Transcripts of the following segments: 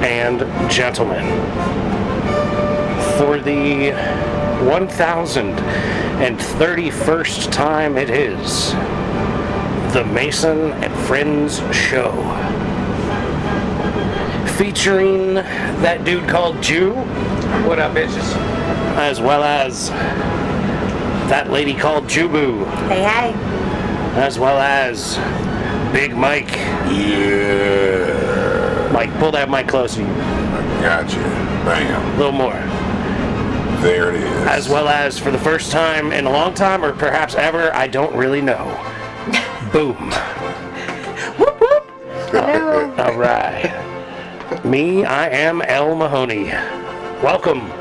and gentlemen, for the 1031st time it is the Mason and Friends Show, featuring that dude called Jew. What up, bitches? As well as that lady called Jubu. Hey, hey. As well as Big Mike. Yeah. Mike, pull that mic closer to you. Gotcha. Bam. A little more. There it is. As well as, for the first time in a long time, or perhaps ever, I don't really know. Boom. Whoop, whoop. Hello. All right. Me, I am El Mahoney. Welcome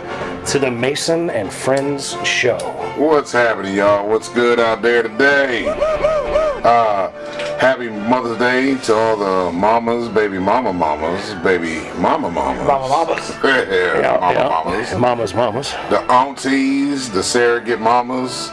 to the Mason and Friends Show. What's happening, y'all? What's good out there today? Happy Mother's Day to all the mamas, baby mamas. Mama mamas. Yeah, mamas. Mamas. The aunties, the surrogate mamas,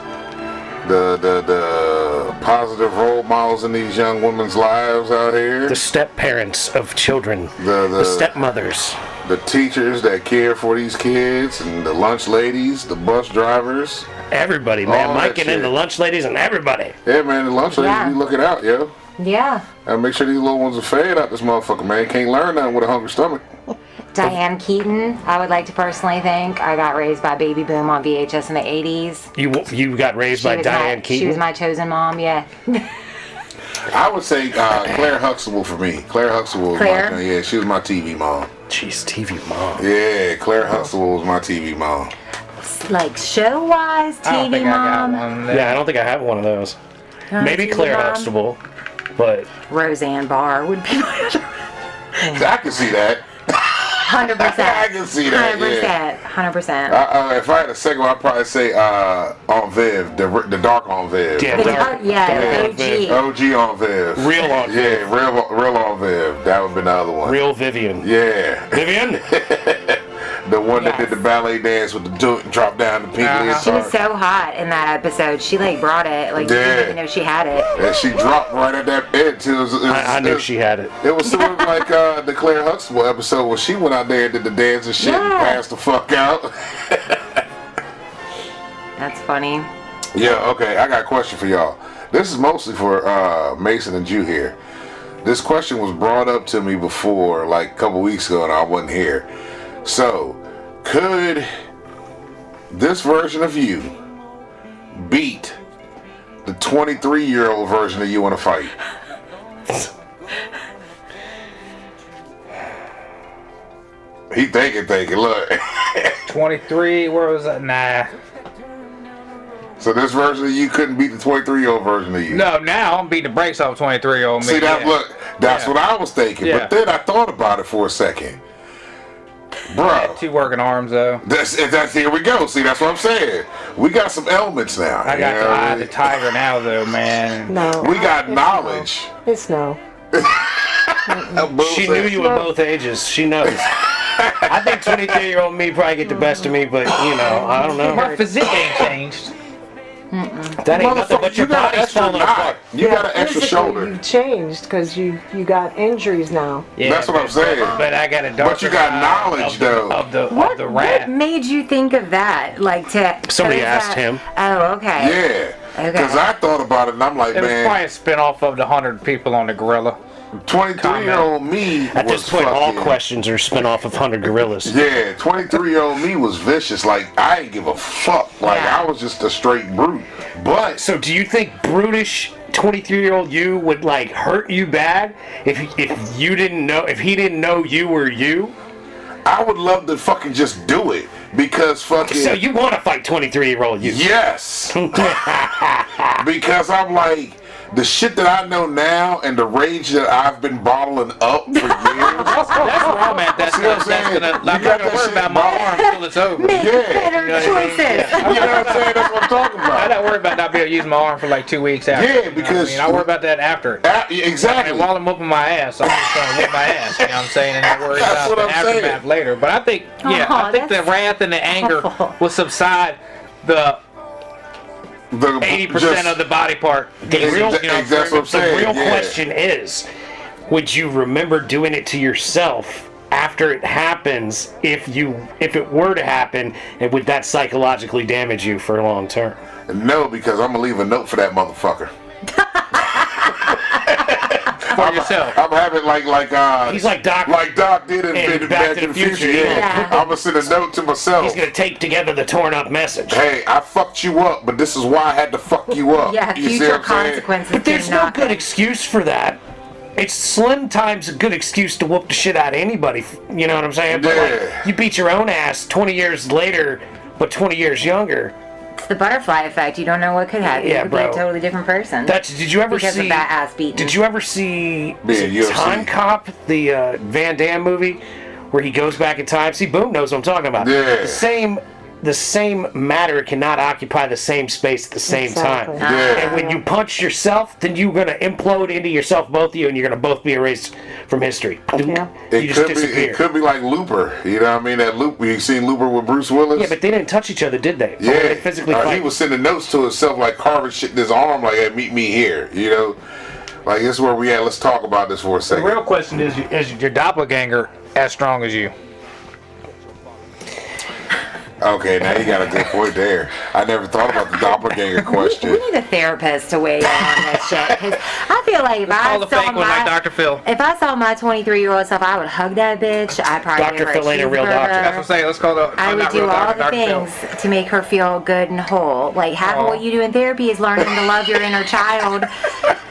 the positive role models in these young women's lives out here. The step parents of children. The stepmothers. The teachers that care for these kids, and the lunch ladies, the bus drivers. Everybody, man. All Mike that and in shit. the lunch ladies and everybody. Yeah, man, the lunch ladies be looking out, yo. Yeah. And make sure these little ones are fed out this motherfucker, man. Can't learn nothing with a hungry stomach. Diane Keaton, I would like to personally thank. I got raised by Baby Boom on VHS in the 80s. You got raised by Diane Keaton? She was my chosen mom, yeah. I would say Claire Huxtable for me. Claire Huxtable was yeah, she was my TV mom. Jeez, TV mom. Yeah, Claire Huxtable was my TV mom. Like show-wise, TV mom. Yeah, I don't think I have one of those. Maybe TV Claire mom. Huxtable, but Roseanne Barr would be my other. I can see that. 100%. I can see that. 100%. If I had a second one, I'd probably say on Viv, the dark on Viv. yeah, OG. OG on Viv. Real on Viv. Yeah, real on Viv. That would be the other one. Real Vivian. Yeah. Vivian? The one that did the ballet dance with the joint and dropped down the pink lid. She was so hot in that episode. She like brought it. Like you didn't even know she had it. And she dropped right at that edge. I knew she had it. It was sort of like the Claire Huxtable episode where she went out there and did the dance and shit and passed the fuck out. That's funny. Yeah, okay, I got a question for y'all. This is mostly for Mason and Jew here. This question was brought up to me before, like a couple weeks ago, and I wasn't here. So, could this version of you beat the 23-year-old version of you in a fight? He thinking, look. 23, where was that? Nah. So this version of you couldn't beat the 23-year-old version of you? No, now I'm beating the brakes off 23-year-old me. See, look, that's what I was thinking. Yeah. But then I thought about it for a second. Bro. I had 2 working arms, though. That's here we go. See, that's what I'm saying. We got some elements now. I got the eye of the tiger now, though, man. No. We got knowledge. It's no. She knew you at both ages. She knows. I think 23-year-old me probably get the best of me, but, you know, I don't know. My physique ain't changed. That ain't nothing but your body's falling apart. You got an extra Physically, shoulder. You changed because you got injuries now. Yeah, That's what I'm saying. But I got a darker But you got eye knowledge, of though. the What rat. made you think of that? Like to Somebody pose asked that- him. Oh, okay. Yeah. Okay. Because I thought about it and I'm like, It was man, probably a spin-off of the 100 people on the gorilla. 23-year-old me At was this point, all fucking- questions are spin off of 100 Gorillas. Yeah, 23-year-old me was vicious. Like, I ain't give a fuck. Like, Yeah. I was just a straight brute. But So do you think brutish 23-year-old you would, like, hurt you bad if you didn't know, if he didn't know you were you? I would love to fucking just do it. Because fucking... So you want to fight 23-year-old you? Yes. Because I'm like, the shit that I know now and the rage that I've been bottling up for years. That's where I'm at. See what I'm saying? I'm You not got gonna that worry shit about my bottled. arm until it's over. Better choices. You know what I'm saying? That's what I'm talking I about. don't worry about not being able to use my arm for like 2 weeks after. Yeah, You know what because- I mean, I worry about that after. Exactly. And while I'm whooping my ass, I'm just trying to whip my ass. You know what I'm saying? And not worry That's about what the I'm saying. aftermath later. But I think, I think the that's wrath and the anger awful. will subside. The 80% of the body part. The real, That's what I'm saying. the real yeah. question is, would you remember doing it to yourself after it happens, if it were to happen, would that psychologically damage you for long term? No, because I'm gonna leave a note for that motherfucker. For yourself. I'm having he's like Doc. Like Doc did in Back to the Future. Yeah. I'm gonna send a note to myself. He's gonna tape together the torn up message. Hey, I fucked you up, but this is why I had to fuck you up. Yeah, You see future what I'm saying? consequences. But there's do no not good excuse for that. It's slim times a good excuse to whoop the shit out of anybody. You know what I'm saying? But Yeah. you beat your own ass 20 years later, but 20 years younger. It's the butterfly effect. You don't know what could happen. Yeah, you could be bro. a totally different person. Did you ever because see of that ass beating. Did you ever see UFC. Time Cop, the Van Damme movie, where he goes back in time? See, Boom knows what I'm talking about. Yeah. The same matter cannot occupy the same space at the same Exactly. time. Yeah. And when you punch yourself, then you're gonna implode into yourself, both of you, and you're gonna both be erased from history. Yeah. You just disappear. It could be like Looper. You know what I mean? That Loop. You seen Looper with Bruce Willis? Yeah, but they didn't touch each other, did they? Or Yeah, were they physically he fight? was sending notes to himself, like carving shit in his arm, like, "Hey, meet me here." You know, like this is where we at. Let's talk about this for a The second. real question is your doppelganger as strong as you? Okay, now you got a good point there. I never thought about the doppelganger question. We need a therapist to weigh in on this shit. 'Cause I feel like if Call I the saw fake one like Dr. Phil. if I saw my 23-year-old self, I would hug that bitch. I'd probably Dr. give her Phil ain't a real doctor. cheeseburger. That's what I'm saying. Let's call the. I would not do real all doctor, the Dr. Phil. things to make her feel good and whole. Like half of what you do in therapy is learning to love your inner child,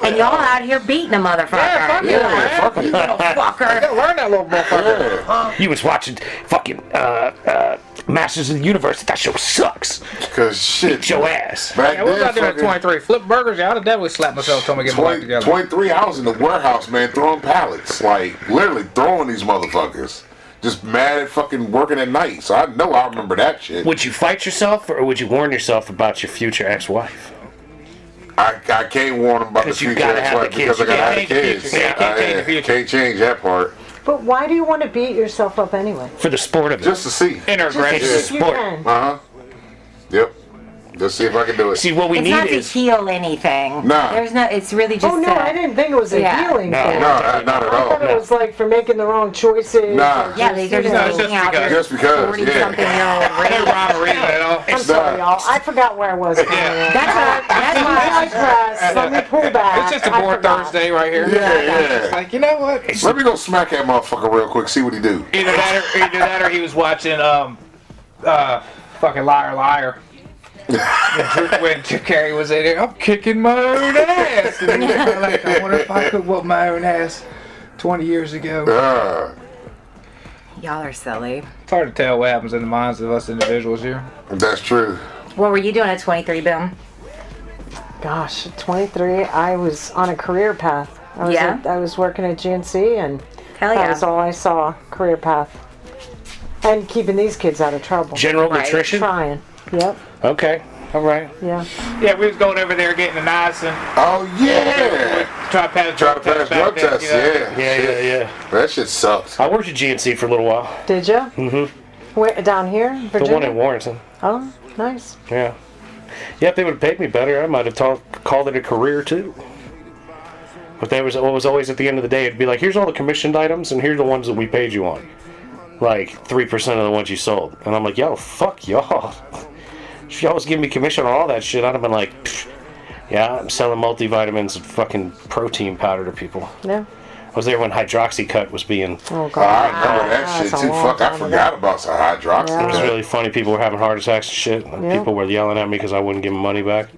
and y'all out here beating a motherfucker. Yeah, fuck You're yeah, like, man. Fuck it. you little fucker. Learn that little motherfucker. Yeah, You was watching fucking Masters of the Universe. That show sucks. cause shit. Beat your ass. Back Yeah, what was I then, doing at fucking 23? Flip burgers? Yeah, I'd have definitely slapped myself till I get my life together. 23, I was in the warehouse, man, throwing pallets, like literally throwing these motherfuckers. Just mad at fucking working at night. So I know I remember that shit. Would you fight yourself, or would you warn yourself about your future ex-wife? I can't warn them about the 'Cause you future gotta have ex-wife the kids. because I You gotta have can't the change the kids. future. Yeah, can't change the future. Can't change that part. But why do you want to beat yourself up anyway? For the sport of it. Just to see. Inner It's aggression. a If you sport. can. Uh-huh. Yep. Just see if I can do it. See, what we It's need not to is... heal anything. Nah. There's no. It's really just. Oh no, I didn't think it was a Yeah. healing No, thing. no. not at I thought all. it was like for making the wrong choices. Nah. or Yeah, just, they're you just know. it's taking out their Just because, 40-something-year-old Ain't no rhyme or reason at all. I'm sorry, y'all. I forgot where I was. That's why. Press. Let me pull back. It's just a I bored forgot. Thursday right here. Yeah. It's like, you know what? Let me go smack that motherfucker real quick, see what he do. Either that or he was watching fucking Liar Liar. When Jim Carrey was in there, I'm kicking my own ass. And he was like, I wonder if I could whoop my own ass 20 years ago. Y'all are silly. It's hard to tell what happens in the minds of us individuals here. That's true. What were you doing at 23, Boom? Gosh, at 23, I was on a career path. I was working at GNC, and Hell that yeah. was all I saw, career path. And keeping these kids out of trouble. General Right. nutrition? Trying. Yep. Okay. All right. Yeah. Yeah, we was going over there getting the niacin. Oh yeah. Try to pass Try to pass drug back then, tests, you know? Yeah. That shit sucks. I worked at GNC for a little while. Did you? Mm-hmm. Where, down here, The Virginia? one in Warrenton. Oh, nice. Yeah. Yeah, if they would have paid me better, I might have called it a career too. But there was always at the end of the day, it'd be like, here's all the commissioned items, and here's the ones that we paid you on. Like 3% of the ones you sold. And I'm like, yo, fuck y'all. If y'all was giving me commission on all that shit, I'd have been like, pfft, yeah, I'm selling multivitamins and fucking protein powder to people. Yeah. I was there when Hydroxycut was being... Oh, God. I remember that That's shit a too. long Fuck, I time forgot ago. about some hydroxy. Yeah. It was really funny. People were having heart attacks and shit. And Yeah. people were yelling at me because I wouldn't give them money back.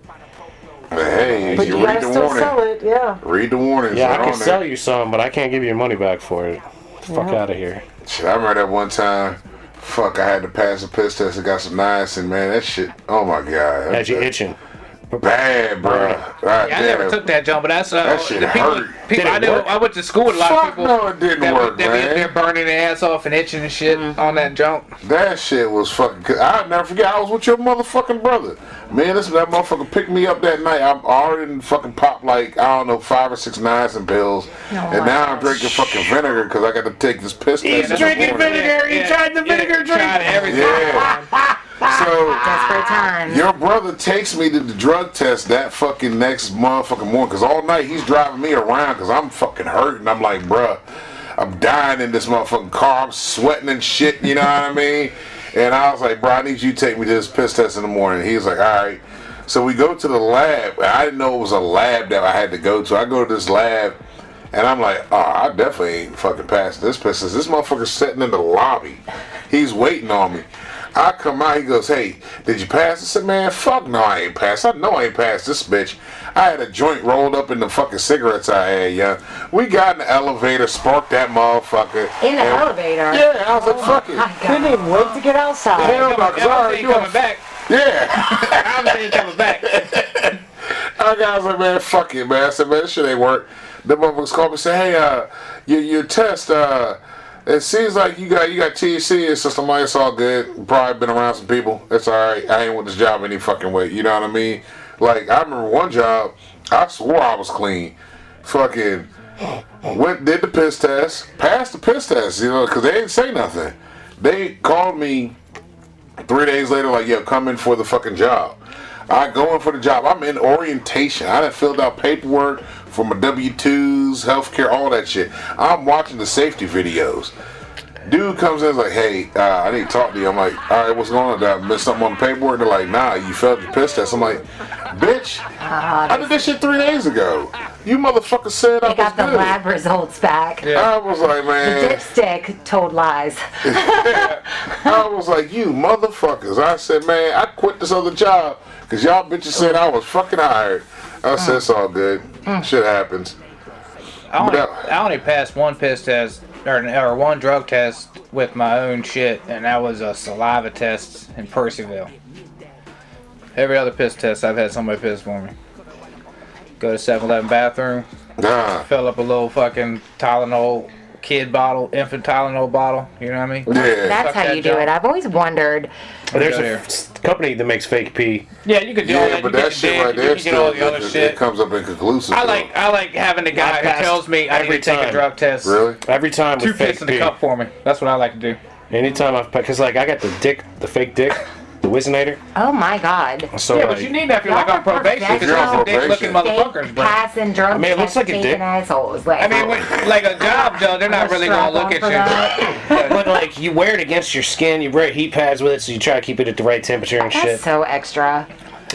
But hey, But you you read gotta the still warning. sell it, yeah. Read the warnings. Yeah, I they're can on there. sell you some, but I can't give you your money back for it. Fuck Yeah. out of here. Shit, I remember that one time. Fuck, I had to pass a piss test and got some niacin, man. That shit, oh my god. Had you itching. Bad, bro. God Yeah, I never took that jump, but that's That shit the people. hurt. Did People it I know. work? I went to school with a lot of Fuck people. no, it didn't that work, be in there man. burning their ass off and itching and shit on that jump. That shit was fucking. I'll never forget. I was with your motherfucking brother. Man, that motherfucker picked me up that night. I already fucking popped like, I don't know, 5 or 6 niacin pills. And now I'm drinking fucking vinegar because I got to take this piss test. He's in the drinking morning. vinegar. He tried the vinegar drink. Tried everything. Yeah. So Desperate times. your brother takes me to the drug test that fucking next motherfucking morning because all night he's driving me around because I'm fucking hurting. I'm like, bruh, I'm dying in this motherfucking car. I'm sweating and shit. You know what I mean? And I was like, bro, I need you to take me to this piss test in the morning. He was like, all right. So we go to the lab. I didn't know it was a lab that I had to go to. I go to this lab, and I'm like, oh, I definitely ain't fucking passed this piss test. This motherfucker's sitting in the lobby. He's waiting on me. I come out, he goes, hey, did you pass? I said, man, fuck no, I ain't passed. I know I ain't passed this bitch. I had a joint rolled up in the fucking cigarettes I had, yeah. We got in the elevator, sparked that motherfucker. In the elevator? Yeah, I was like, fuck it. Couldn't even wait to get outside. Hell no, 'cause I already knew coming back. Yeah. I ain't coming back. I was like, man, fuck it, man. I said, man, this shit ain't work. The motherfuckers called me and said, hey, your test, it seems like you got THC. It's just like, it's all good. Probably been around some people. It's alright. I ain't with this job any fucking way. You know what I mean? Like, I remember one job, I swore I was clean. Fucking did the piss test, passed the piss test, you know, because they didn't say nothing. They called me 3 days later, like, yo, come in for the fucking job. I go in for the job. I'm in orientation. I done filled out paperwork for my W-2s, healthcare, all that shit. I'm watching the safety videos. Dude comes in and is like, hey, I need to talk to you. I'm like, all right, what's going on? Did I miss something on the paperwork? They're like, nah, you failed your piss test. I'm like, bitch, I did this shit 3 days ago. You motherfucker said I They was got the good. lab results back. I was like, The man. dipstick told lies. I was like, you motherfuckers. I said, man, I quit this other job because y'all bitches said I was fucking hired. I said, it's all good. Shit happens. I only passed one piss test or one drug test with my own shit, and that was a saliva test in Percyville. Every other piss test, I've had somebody piss for me. Go to 7-Eleven bathroom, fill up a little fucking Tylenol kid bottle, infant Tylenol bottle. You know what I mean? Yeah. That's how you do it. I've always wondered. There's Go a company that makes fake pee. Yeah, you could do all Yeah, that. but You that get shit the right dick, there you can get all the other still, shit. it comes up inconclusive. I like having the guy I who passed tells me I need every to take a time. drug test. Really? Every time Two with fake piss in the pee. cup for me. That's what I like to do. Anytime I've, because like I got the fake dick, the Wizinator. Oh my God. So Yeah, like, but you need that if you're like on Y'all are probation, because If you're on you're dick-looking probation. motherfuckers, bro. Passing drug I mean, it looks like a taking dick. assholes. Like, I mean, like a job, though, they're not really gonna look at you. but like you wear it against your skin, you wear heat pads with it, so you try to keep it at the right temperature and That's shit. so extra.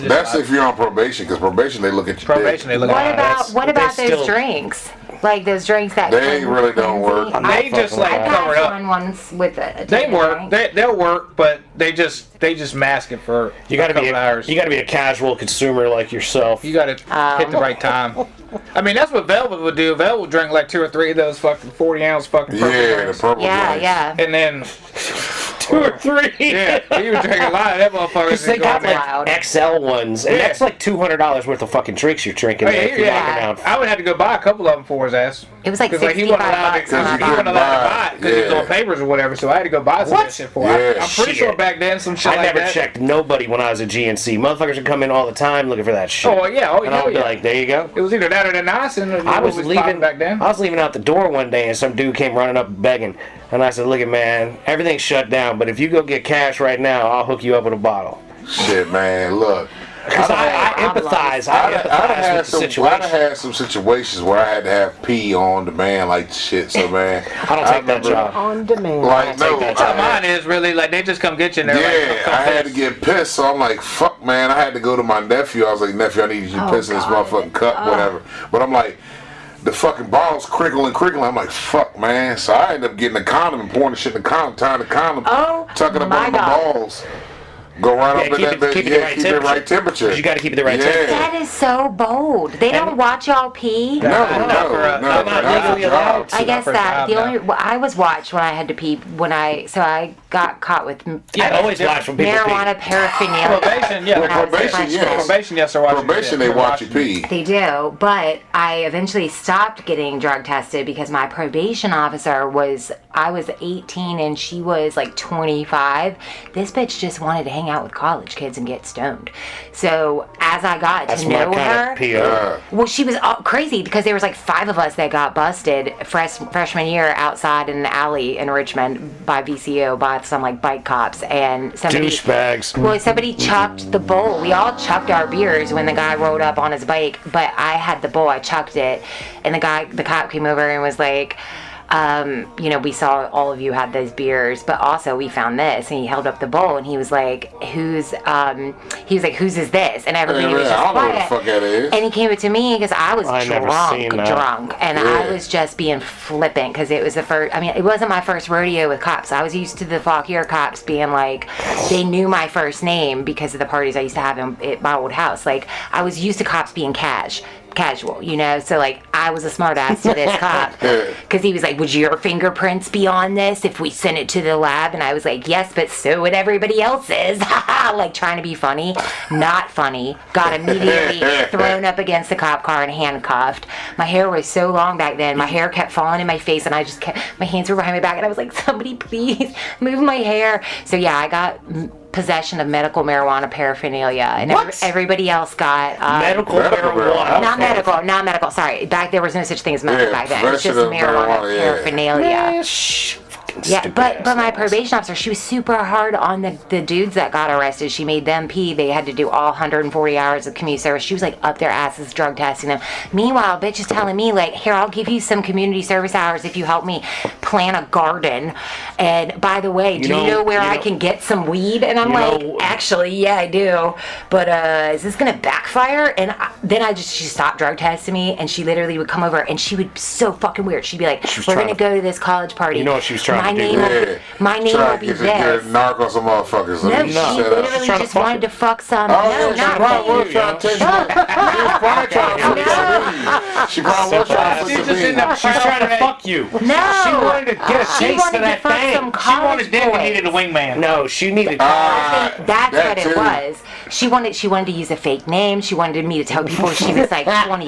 That's if you're on probation, because probation they look at your Probation, dick. they look What at about but they those still- drinks? Like those drinks that They really don't work. They just like I cover it passed up. one once with a They work. drink. They'll work, but they just mask it for You gotta a couple hours. you gotta be a casual consumer like yourself. You gotta hit the right time. I mean, that's what Velvet would do. Velvet would drink like 2 or 3 of those fucking 40-ounce fucking purple Yeah, the drinks. purple Yeah, drinks. yeah. And then 2 or 3. yeah, he would drink a lot of that motherfuckers. Because they and got go like down. Loud. XL ones, and Yeah. that's like $200 worth of fucking drinks you're drinking. Oh, there yeah, if you're yeah. walking around. I would have to go buy a couple of them for his ass. It was like Because like he 65 wasn't allowed to, bucks when I he you wasn't bought allowed it. to buy it because he was Yeah. on papers or whatever. So I had to go buy some of that shit for him. Yeah. I'm pretty Shit. sure back then some shit I like never that. checked nobody when I was at GNC. Motherfuckers would come in all the time looking for that shit. Oh yeah, oh and I yeah. would be like, there you go. It was either that or the Niacin. I was popping leaving back then. I was leaving out the door one day, and some dude came running up begging, and I said, "Look, at man, everything's shut down. But if you go get cash right now, I'll hook you up with a bottle." Shit, man, look. Because I empathize. I I done empathize had with the some. I situation. done had some situations where I had to have pee on demand, like shit. So man, I don't take that remember- job. On demand. Like no, that That's how job. mine is really. Like they just come get you and they're like, yeah, come I had to piss. get pissed, so I'm like, fuck, man. I had to go to my nephew. I was like, nephew, I need you to piss in this God. motherfucking cup, whatever. But I'm like, the fucking balls crinkling. I'm like, fuck, man. So I ended up getting a condom and pouring the shit in the condom, tying the condom, Oh, tucking up my under my God. balls. Go right up in keep that it- bitch. keep it Yeah, the right keep it right temperature. 'Cause you gotta keep it the right Yeah. temperature. That is so bold. They don't watch y'all pee. No, Not for no, a- no, not not legally for allowed jobs. to. I guess for a that job the now. only I was watched when I had to pee so I got caught with I always watch when people marijuana pee. paraphernalia. Probation, yeah. when I was a Probation, freshman. yes. Probation, yes, they're watching. Probation, they watch you pee. They do, but I eventually stopped getting drug tested because my probation officer I was 18 and she was like 25. This bitch just wanted to hang out with college kids and get stoned. So as I got That's to my know kind her, of PO. well, she was all crazy because there was like 5 of us that got busted freshman year outside in the alley in Richmond by VCO by some like bike cops and somebody. Douchebags. Well, somebody chucked the bowl. We all chucked our beers when the guy rolled up on his bike, but I had the bowl. I chucked it, and the cop came over and was like, we saw all of you had those beers, but also we found this, and he held up the bowl, and he was like, whose is this? And everybody was just I don't know what the quiet. fuck that is. And he came up to me because I was never seen that. drunk, and I was just being flippant because it was the first. I mean, it wasn't my first rodeo with cops. I was used to the Fauquier cops being like, they knew my first name because of the parties I used to have at my old house. Like, I was used to cops being casual, so like I was a smart ass to this cop because he was like, would your fingerprints be on this if we sent it to the lab? And I was like, yes, but so would everybody else's. Like, trying to be funny, not funny. Got immediately thrown up against the cop car and handcuffed. My hair was so long back then, my hair kept falling in my face, and I just kept, my hands were behind my back, and I was like, somebody please move my hair. So yeah, I got possession of medical marijuana paraphernalia, and everybody else got medical marijuana. Not medical. Sorry, back there was no such thing as medical back then. It was just marijuana paraphernalia. Yeah, but my probation officer, she was super hard on the dudes that got arrested. She made them pee. They had to do all 140 hours of community service. She was like up their asses drug testing them. Meanwhile, bitch is telling me like, here, I'll give you some community service hours if you help me plant a garden. And by the way, do you know where I can get some weed? And I'm like, actually, yeah, I do. But is this gonna backfire? And then she stopped drug testing me, and she literally would come over, and she would be so fucking weird. She'd be like, we're gonna go to this college party. You know what she was trying my name will be this. Knock on some motherfuckers. No, she literally just wanted to fuck some. No, not me. She probably was trying to She's trying to fuck you. No. She wanted to get a taste of that thing. She wanted dick and needed a wingman. No, she needed. That's what it was. She wanted to use a fake name. She wanted me to tell people she was like 21.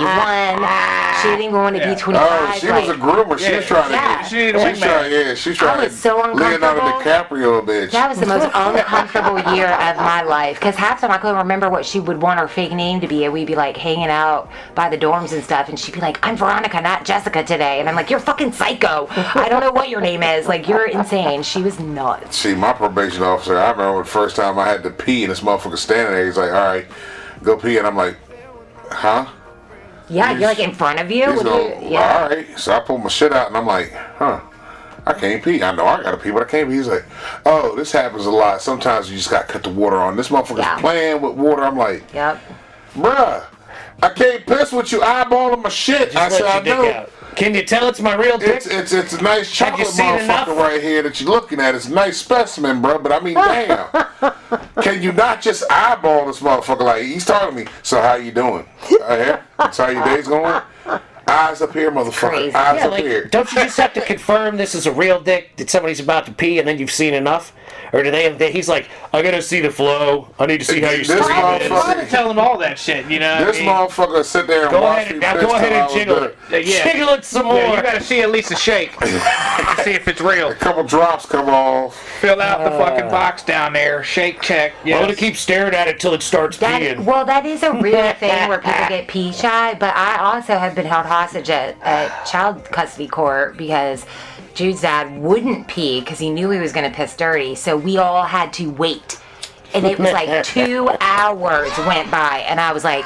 She didn't even want to be 25. Oh, she was a groomer. She was trying to get. She needed a wingman. She's trying I was so uncomfortable. Leonardo DiCaprio, bitch. That was the most uncomfortable year of my life. Because half the time I couldn't remember what she would want her fake name to be. And we'd be like hanging out by the dorms and stuff. And she'd be like, I'm Veronica, not Jessica today. And I'm like, you're fucking psycho. I don't know what your name is. Like, you're insane. She was nuts. See, my probation officer, I remember the first time I had to pee and this motherfucker standing there. He's like, all right, go pee. And I'm like, huh? Yeah, you're like in front of you. All right. So I pull my shit out and I'm like, huh. I can't pee. I know I gotta pee, but I can't pee. He's like, oh, this happens a lot. Sometimes you just gotta cut the water on. This motherfucker's playing with water. I'm like, yep. Bruh, I can't piss with you eyeballing my shit. I said, I know. Can you tell it's my real dick? It's a nice chocolate motherfucker right here that you're looking at. It's a nice specimen, bro. But I mean, damn. Can you not just eyeball this motherfucker? Like, he's talking to me. So how you doing? That's how your day's going? Eyes up here, motherfucker. Crazy. Eyes up here. Don't you just have to confirm this is a real dick that somebody's about to pee and then you've seen enough? Or do they? He's like, I gotta see the flow. I need to see how you this start it. I would tell him all that shit, you know. This motherfucker sit there and watch me. Go ahead and jiggle it. Jiggle it some more. Yeah, you gotta see at least a shake to see if it's real. A couple drops come off. Fill out the fucking box down there. Shake check. I'm gonna keep staring at it till it starts peeing. Well, that is a real thing where people get pee shy, but I also have been held hostage at child custody court because Jude's dad wouldn't pee because he knew he was going to piss dirty, so we all had to wait. And it was like 2 hours went by, and I was like,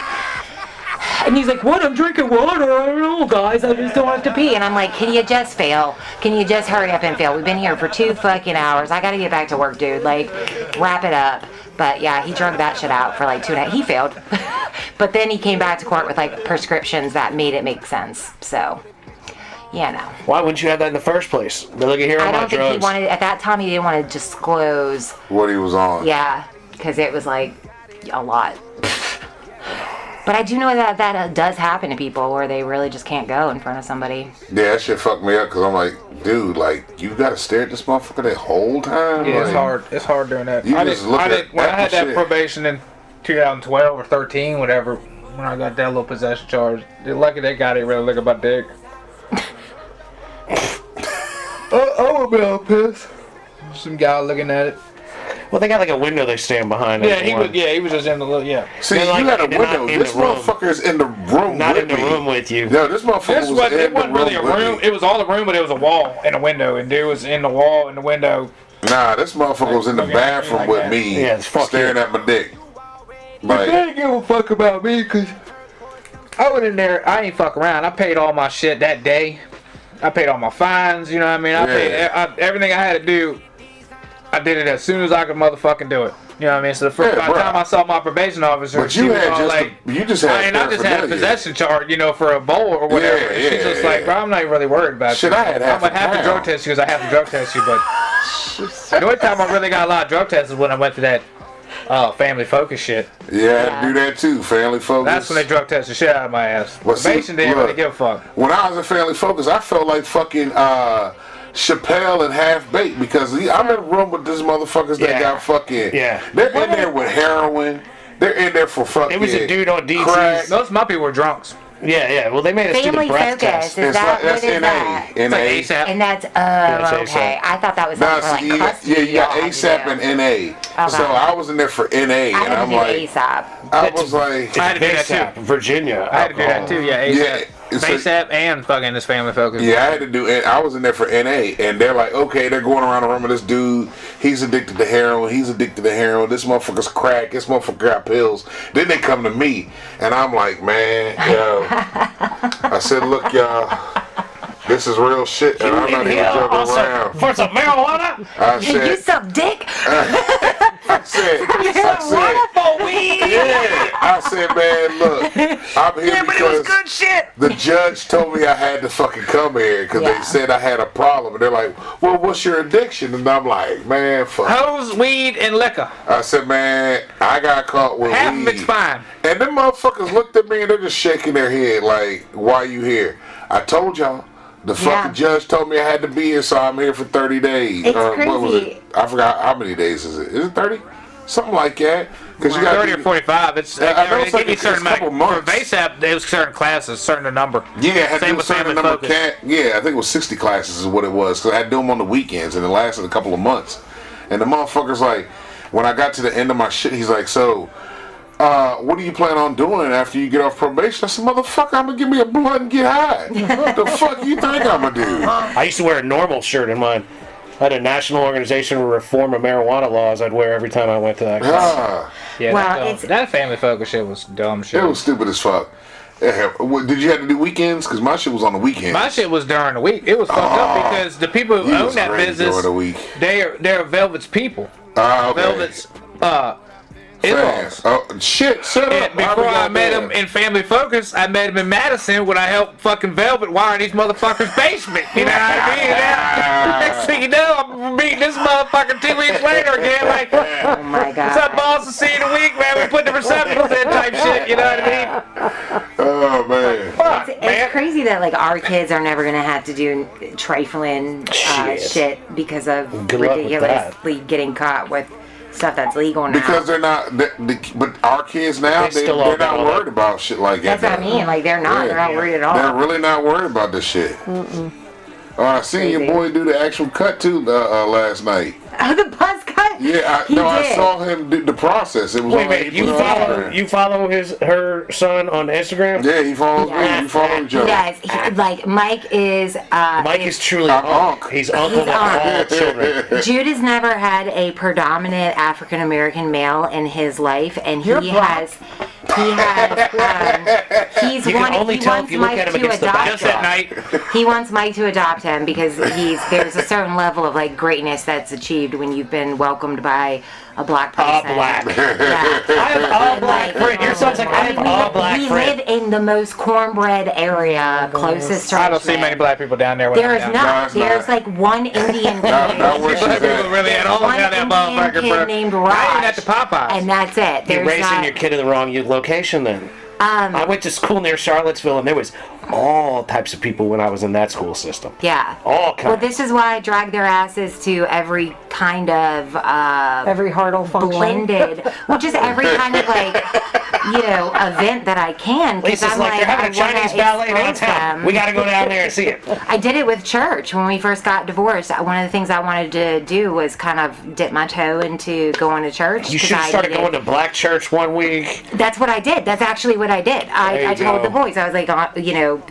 and he's like, what? I'm drinking water. I don't know, guys. I just don't have to pee. And I'm like, can you just fail? Can you just hurry up and fail? We've been here for 2 fucking hours. I got to get back to work, dude. Like, wrap it up. But yeah, he drug that shit out for like 2.5. He failed. But then he came back to court with like prescriptions that made it make sense. So, yeah, no. Why wouldn't you have that in the first place? They're looking here. I don't think he wanted, at that time, he didn't want to disclose what he was on. Yeah, because it was like a lot. But I do know that does happen to people where they really just can't go in front of somebody. Yeah, that shit fucked me up because I'm like, dude, like, you gotta stare at this motherfucker that whole time? Yeah, like, it's hard. It's hard doing that. You just look at when I had that shit. probation in 2012 or 13, whatever, when I got that little possession charge, lucky that guy didn't really look at my dick. I would be all pissed. Some guy looking at it. Well, they got like a window they stand behind. Yeah, he was just in the little, See, you got a window. This motherfucker's in the room not with in the me. room with you. No, this motherfucker it wasn't really a room. It was all the room, but it was a wall and a window, and dude was in the wall and the window. Nah, this motherfucker was in the bathroom with me, staring at my dick. Like, they didn't give a fuck about me, because I went in there, I ain't fuck around. I paid all my shit that day. I paid all my fines. You know what I mean? I paid everything I had to do. I did it as soon as I could motherfucking do it. You know what I mean? So the first time I saw my probation officer, but you had just like, you just had. I just had a possession charge, you know, for a bowl or whatever. Yeah, and she's just like, bro, I'm not even really worried about shit, you. I had half I'm gonna have to drug test you because I have to drug test you. But the only time I really got a lot of drug tests is when I went to that family focus shit. Yeah, I had to do that too. Family focus. That's when they drug test the shit out of my ass. Well, Probation didn't really give a fuck. When I was in family focus, I felt like fucking Chappelle and Half Baked because I'm in a room with these motherfuckers that got fucking. Yeah. They're in there with heroin. They're in there for fucking. It was a dude on DC's. crack. Most of my people were drunks. Yeah. Well, they made us do the Family breath focus. test. Is that that's what is that? NA. Like ASAP. And that's That's okay. ASAP. I thought that was something for like custody. yeah, you got y'all had to ASAP do. and NA. So I was in there for NA, I and had I'm to do like, ASAP. I was like, I had to do that ASAP, too. Virginia. I had to do that too. Yeah, ASAP. Yeah, it's like- ASAP and fucking this family focus. yeah, I had to do it. I was in there for NA, and they're like, okay, they're going around the room with this dude. He's addicted to heroin. He's addicted to heroin. This motherfucker's crack. This motherfucker got pills. Then they come to me, and I'm like, man, yo. I said, look, y'all, this is real shit, and I'm not even joking around. For some marijuana? I You said, suck dick? I said, man, look, I'm here because shit. the judge told me I had to fucking come here because they said I had a problem. And they're like, well, what's your addiction? And I'm like, man, fuck. Hose, weed, and liquor. I said, man, I got caught with Half weed. of it's fine. And them motherfuckers looked at me and they're just shaking their head like, why you here? I told y'all. The fucking judge told me I had to be here, so I'm here for 30 days. It's What was crazy. it? I forgot how many days is it? Is it 30? Something like that. Because you got 30 or 45. It's I know they it's like give you it's certain a couple for months. VASAP, there was certain classes, certain number. Yeah, I had to Same do with a certain family number of focus. Yeah, I think it was 60 classes is what it was. Because I had to do them on the weekends, and it lasted a couple of months. And the motherfucker's like, when I got to the end of my shit, he's like, so, what do you plan on doing after you get off probation? I said, motherfucker, I'm going to give me a blunt and get high. What the fuck you think I'm going to do? I used to wear a normal shirt in mine. I had a national organization for reform of marijuana laws I'd wear every time I went to that class. Ah, Yeah, Well, that family focus shit was dumb shit. it was stupid as fuck. Did you have to do weekends? Because my shit was on the weekends. My shit was during the week. It was fucked up because the people who You own was that great business, during the week. they're Velvet's people. Okay. Velvet's in-laws. Oh, shit, shut And up. before I met there? him in Family Focus, I met him in Madison when I helped fucking Velvet wire these motherfuckers' basement. You know what I mean? Next thing you know, I'm meeting this motherfucker 2 weeks later again, like, Oh my what's up, god. boss? I'll see you in a week, man. We put the receptacles in type shit. You know what I mean? Oh, man. Fuck, It's man. crazy that like our kids are never gonna have to do trifling shit because of Good luck with ridiculously getting caught with stuff that's legal now. Because they're not, but our kids now, They still they're all not know worried about shit like that. That's what I mean. Like they're not. They're not worried at all. They're really not worried about this shit. I seen your Crazy. boy do the actual cut too last night. Oh, the buzz cut. Yeah, He I did. saw him do the process. It was Wait, on wait, you on follow Instagram. her son on Instagram? Yeah, he follows me. We follow each other. Yes, like Mike is. Mike is truly Unc. He's uncle to all children. Jude has never had a predominant African American male in his life, and he's You can only tell if you look at him against the Just backdrop. at night. He wants Mike to adopt him because there's a certain level of like greatness that's achieved when you've been welcomed by a black person. Black. Yeah. I have all black friend. Your son's like, I have all black we friend. live in the most cornbread area closest to I don't see many black people down there. when There I'm is down not. No, it's There's not. like one Indian Not kid. where she's Black people at. really at all One down that Indian motherfucker, kid bro. named I ain't Raj, at the Popeyes. and that's it. You're There's raising not. your kid in the wrong location then. I went to school near Charlottesville and there was all types of people when I was in that school system. Yeah. All kinds. Well, this is why I drag their asses to every kind of Every hardle function. blended, well, just every kind of like, event that I can. Because Lisa's I'm like, they're having a I wanna Chinese ballet expose downtown. them. We got to go down there and see it. I did it with church when we first got divorced. One of the things I wanted to do was kind of dip my toe into going to church. You 'cause should have I started needed- going to black church one week. That's what I did. That's actually what I did. I you told go. the boys, I was like,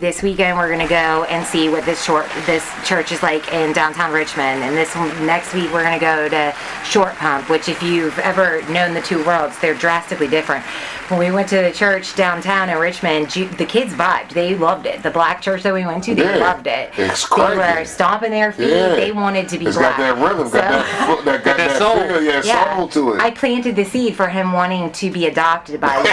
this weekend we're gonna go and see what this church is like in downtown Richmond, and this next week we're gonna to go to Short Pump, which if you've ever known the two worlds, they're drastically different. When we went to the church downtown in Richmond, the kids vibed. They loved it. The black church that we went to, they loved it. It's they crazy. were stomping their feet. Yeah. They wanted to be It's black. got that rhythm, got that soul. feel, soul to it. I planted the seed for him wanting to be adopted by you.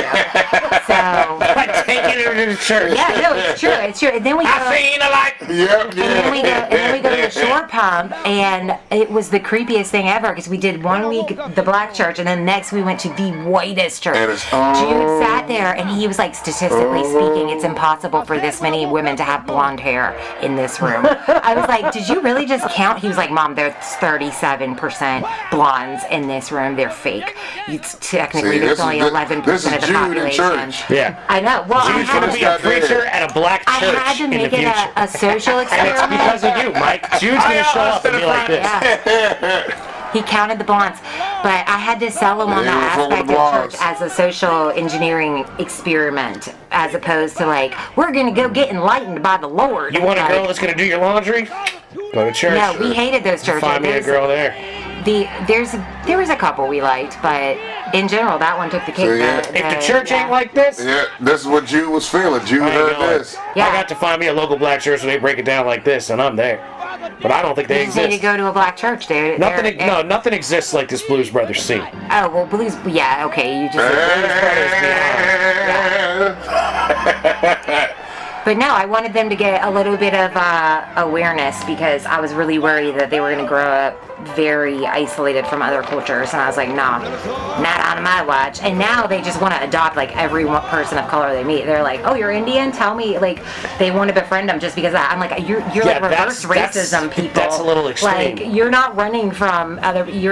So By taking her to the church. yeah, no, it's true. It's true. And then we go. I seen a light. Yep, And then we go to the Short Pump, and it was the creepiest thing ever because we did 1 week the black church, and then next we went to the whitest church. And it's, Jude sat there, and he was like, statistically speaking, it's impossible for this many women to have blonde hair in this room. I was like, did you really just count? He was like, Mom, there's 37% blondes in this room. They're fake. Technically, See, there's this only is- 11% this is of the Jude in population. church. Yeah. I know. Well, I Jude's going to had be to, a preacher at a black I church had to in the make it future. a social And it's experiment. because of you, Mike. Jude's going to show up and be like this. Yeah. He counted the blondes, but I had to sell him on Yeah, that he was aspect full of of church as a social engineering experiment, as opposed to like, we're gonna go get enlightened by the Lord. You want a Like, girl that's going to do your laundry? Go to church. No, we hated those churches. Find me a girl there. There was a couple we liked, but in general, that one took the cake. So, yeah. If the church ain't like this, Yeah, this is what Jude was feeling. Jude I ain't heard going. this. Yeah. I got to find me a local black church where they break it down like this, and I'm there. But I don't think they you just need to exist. go to a black church, dude. Nothing exists like this Blues Brothers scene. Oh well, blues. Yeah, okay. You just. But no, I wanted them to get a little bit of awareness because I was really worried that they were going to grow up very isolated from other cultures, and I was like, nah, not on my watch. And now they just want to adopt like every person of color they meet. They're like, oh, you're Indian? Tell me, like, they want to befriend them just because of that. I'm like, you're like reverse racism people. That's a little extreme. Like, you're not running from other. You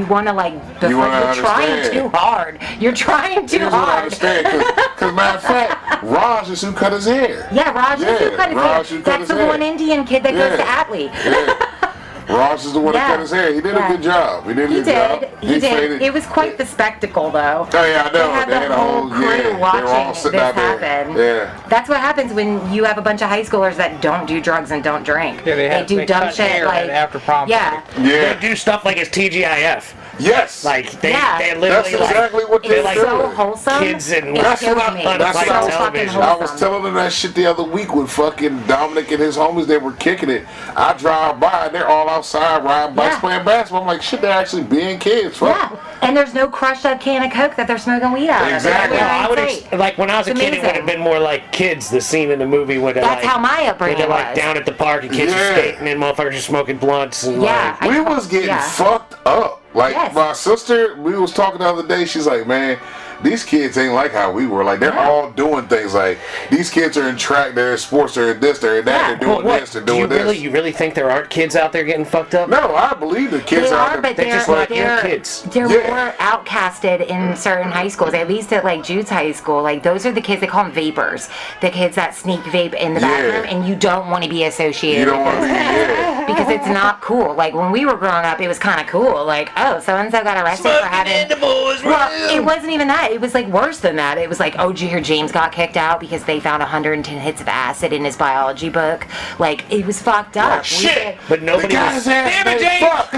want to like befriend. You're trying understand. too hard. You're trying too Here's what I hard. understand. Because matter of fact, Raj is who cut his hair. Yeah, Raj is who cut his Raj hair. who cut That's his the hair. one Indian kid that goes to Atlee. Yeah. Raj is the one that Yeah. cut his hair. He did a Yeah. good job. He did a He good job. did. He did. faded- It was quite the spectacle, though. Oh yeah, I know. They had They had the a whole whole crew They were all watching sitting this out there. happen. Yeah. That's what happens when you have a bunch of high schoolers that don't do drugs and don't drink. Yeah, they do dumb cut shit hair like after prom. yeah. Yeah. They do stuff like it's TGIF. Yes. Like they Yeah. literally That's exactly what It's they're so doing. wholesome. kids and It That's kills what I- me. that's It's what I so was- fucking television. I wholesome. was telling them that shit the other week with fucking Dominic and his homies. They were kicking it. I drive by and they're all outside riding bikes, Yeah. playing basketball. I'm like, shit, they're actually being kids. Fuck. Yeah, and there's no crushed up can of Coke that they're smoking weed out of. Exactly. That's No, what I would say. like when I was a It's kid, it would have amazing. been more like Kids. The scene in the movie where they're That's like, how my where upbringing they're like was. down at the park and kids are Yeah. skating and motherfuckers are smoking blunts and Yeah. like. We was getting yeah. fucked up. Like Yes. my sister, we was talking the other day. She's like, "Man, these kids ain't like how we were. Like they're Yeah. all doing things. Like these kids are in track, they're in sports, they're in this, they're in that, Yeah. they're doing What? this, they're Do you doing this." you really think there aren't kids out there getting fucked up? No, I believe the kids They out are, there. but they're they're, just like your they're, kids. they're Yeah. more outcasted in certain high schools. At least at like Jude's high school, like those are the kids, they call them vapors. The kids that sneak vape in the Yeah. bathroom, and you don't want to be associated You don't with want to those be yeah. because it's not cool. Like when we were growing up, it was kind of cool. Like, oh, so and so got arrested for having. Well, it wasn't even that. It was like worse than that. It was like, oh, did you hear James got kicked out because they found 110 hits of acid in his biology book? Like it was fucked up. Like, shit. But The nobody guy's was. ass, Damn it, they James. fuck.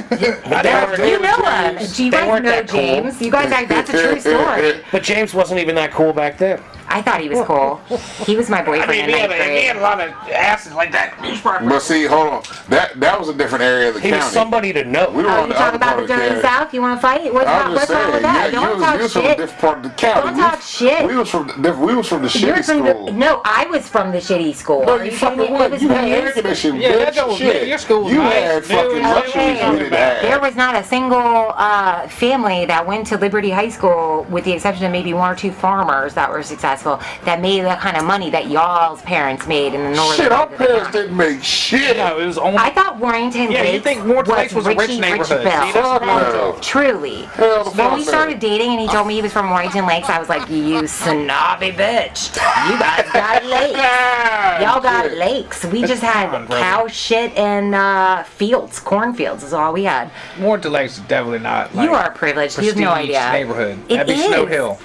But they weren't- You know him. Do you They guys weren't know that cool. James? You guys, that's a true story. But James wasn't even that cool back then. I thought he was cool. He was my boyfriend in ninth he grade. had a lot of acid like that. But see, hold on. That was a different area of the He county. was somebody to know. We were Oh, on you the talking other about part the of the dirty county. South? You want to fight? What's I'm wrong just with saying, that? yeah, Don't you was talk from a shit. different part of the county. Don't talk shit. We was from the You're shitty from school. no, I was from the shitty school. No, Are you kidding fucking me? It what? was You had years- air conditioning, Yeah, bitch. that was- Shit. your school was You nice. had fucking Yeah, luxuries okay. we didn't There have. was not a single family that went to Liberty High School, with the exception of maybe one or two farmers that were successful, that made the kind of money that y'all's parents made in the northern Shit, our part of the parents county. didn't make shit. No, it was only. I thought Warrington Yeah, you Lakes think Warrington Lakes was a rich Richie neighborhood. Bell. See, that's- No. Truly. Hell, the When fuck we no. started dating and he told me he was from Warrington Lakes, I was like, you snobby bitch. You guys got lakes. Y'all got Shit. lakes. We just had Come on, brother. cow shit and fields, cornfields is all we had. Warrington Lakes is definitely not. Like, You are privileged. You have no prestige idea. neighborhood. It That'd be is. Snow Hill.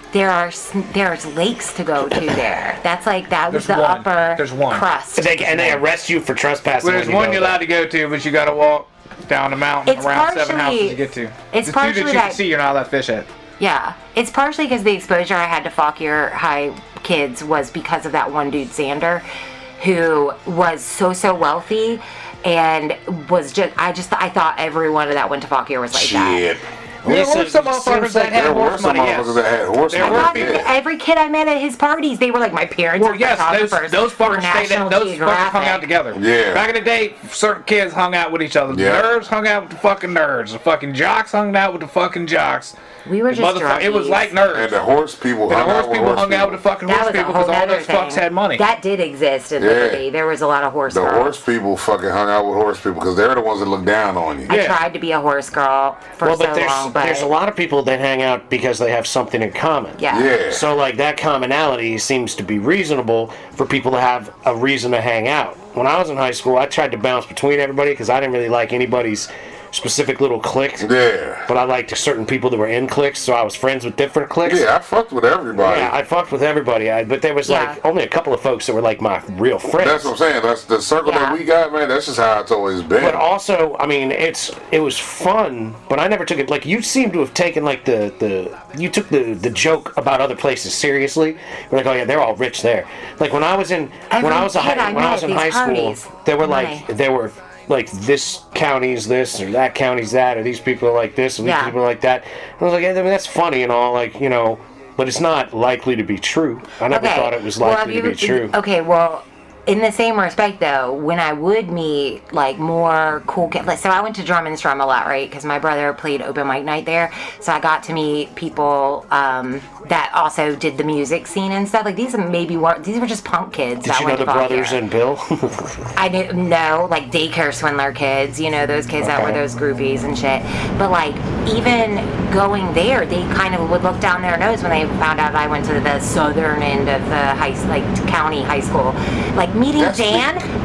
There's lakes to go to there. That's like that was There's the one. upper There's one. crust. And they arrest you for trespassing. Well, there's when you one go you're there. allowed to go to, but you gotta walk down the mountain It's around 7 partially- houses to get to. it's The two partially that you that- can see, you're not allowed to fish at. Yeah, it's partially because the exposure I had to Fauquier High kids was because of that one dude, Xander, who was so wealthy and was I thought every one of that went to Fauquier was like that. Shit. There Lisa, were some it motherfuckers seems that like had There were horse some money, yes. motherfuckers that had horse There money. were God, people- Yeah. every kid I met at his parties, they were like, my parents Well, were yes, photographers those for fuckers stayed National at, those fuckers hung Geographic. out together. Yeah. Back in the day, certain kids hung out with each other. The Yeah. nerds hung out with the fucking nerds. The fucking jocks hung out with the fucking jocks. We were The just motherfucker- It was druggies. like nerds. And the horse people And the hung horse out with people horse hung out with the people. fucking That horse was a people whole because all other those thing. fucks had money. That did exist in Yeah. Liberty. There was a lot of horse The girls. horse people fucking hung out with horse people because they're the ones that look down on you. I Yeah. tried to be a horse girl for Well, so but there's long, but there's a lot of people that hang out because they have something in common. yeah. Yeah. So like that commonality seems to be reasonable for people to have a reason to hang out. When I was in high school, I tried to bounce between everybody because I didn't really like anybody's specific little clique. Yeah. But I liked certain people that were in cliques, so I was friends with different cliques. Yeah, I fucked with everybody. Yeah, I fucked with everybody. But there was Yeah. like only a couple of folks that were like my real friends. That's what I'm saying. That's the circle Yeah. that we got, man. That's just how it's always been. But also, I mean, it was fun, but I never took it. Like you seem to have taken like you took the joke about other places seriously. You're like, oh yeah, they're all rich there. Like when I was in Every when I was kid I when I met was at in these high parties, school, there were like this county's this or that county's that, or these people are like this and these Yeah. people are like that. And I was like, yeah, I mean, that's funny and all, like, you know, but it's not likely to be true. I never thought it was likely to be true. Okay, well, in the same respect, though, when I would meet like more cool kids, like, so I went to Drum and Strum a lot, right? Because my brother played open mic night there, so I got to meet people that also did the music scene and stuff. Like these were just punk kids. Did that you know went the to Fauquier. brothers and Bill? I didn't know, like daycare swindler kids, you know, those kids that were those groupies and shit. But like, even going there, they kind of would look down their nose when they found out I went to the southern end of the county high school. Like meeting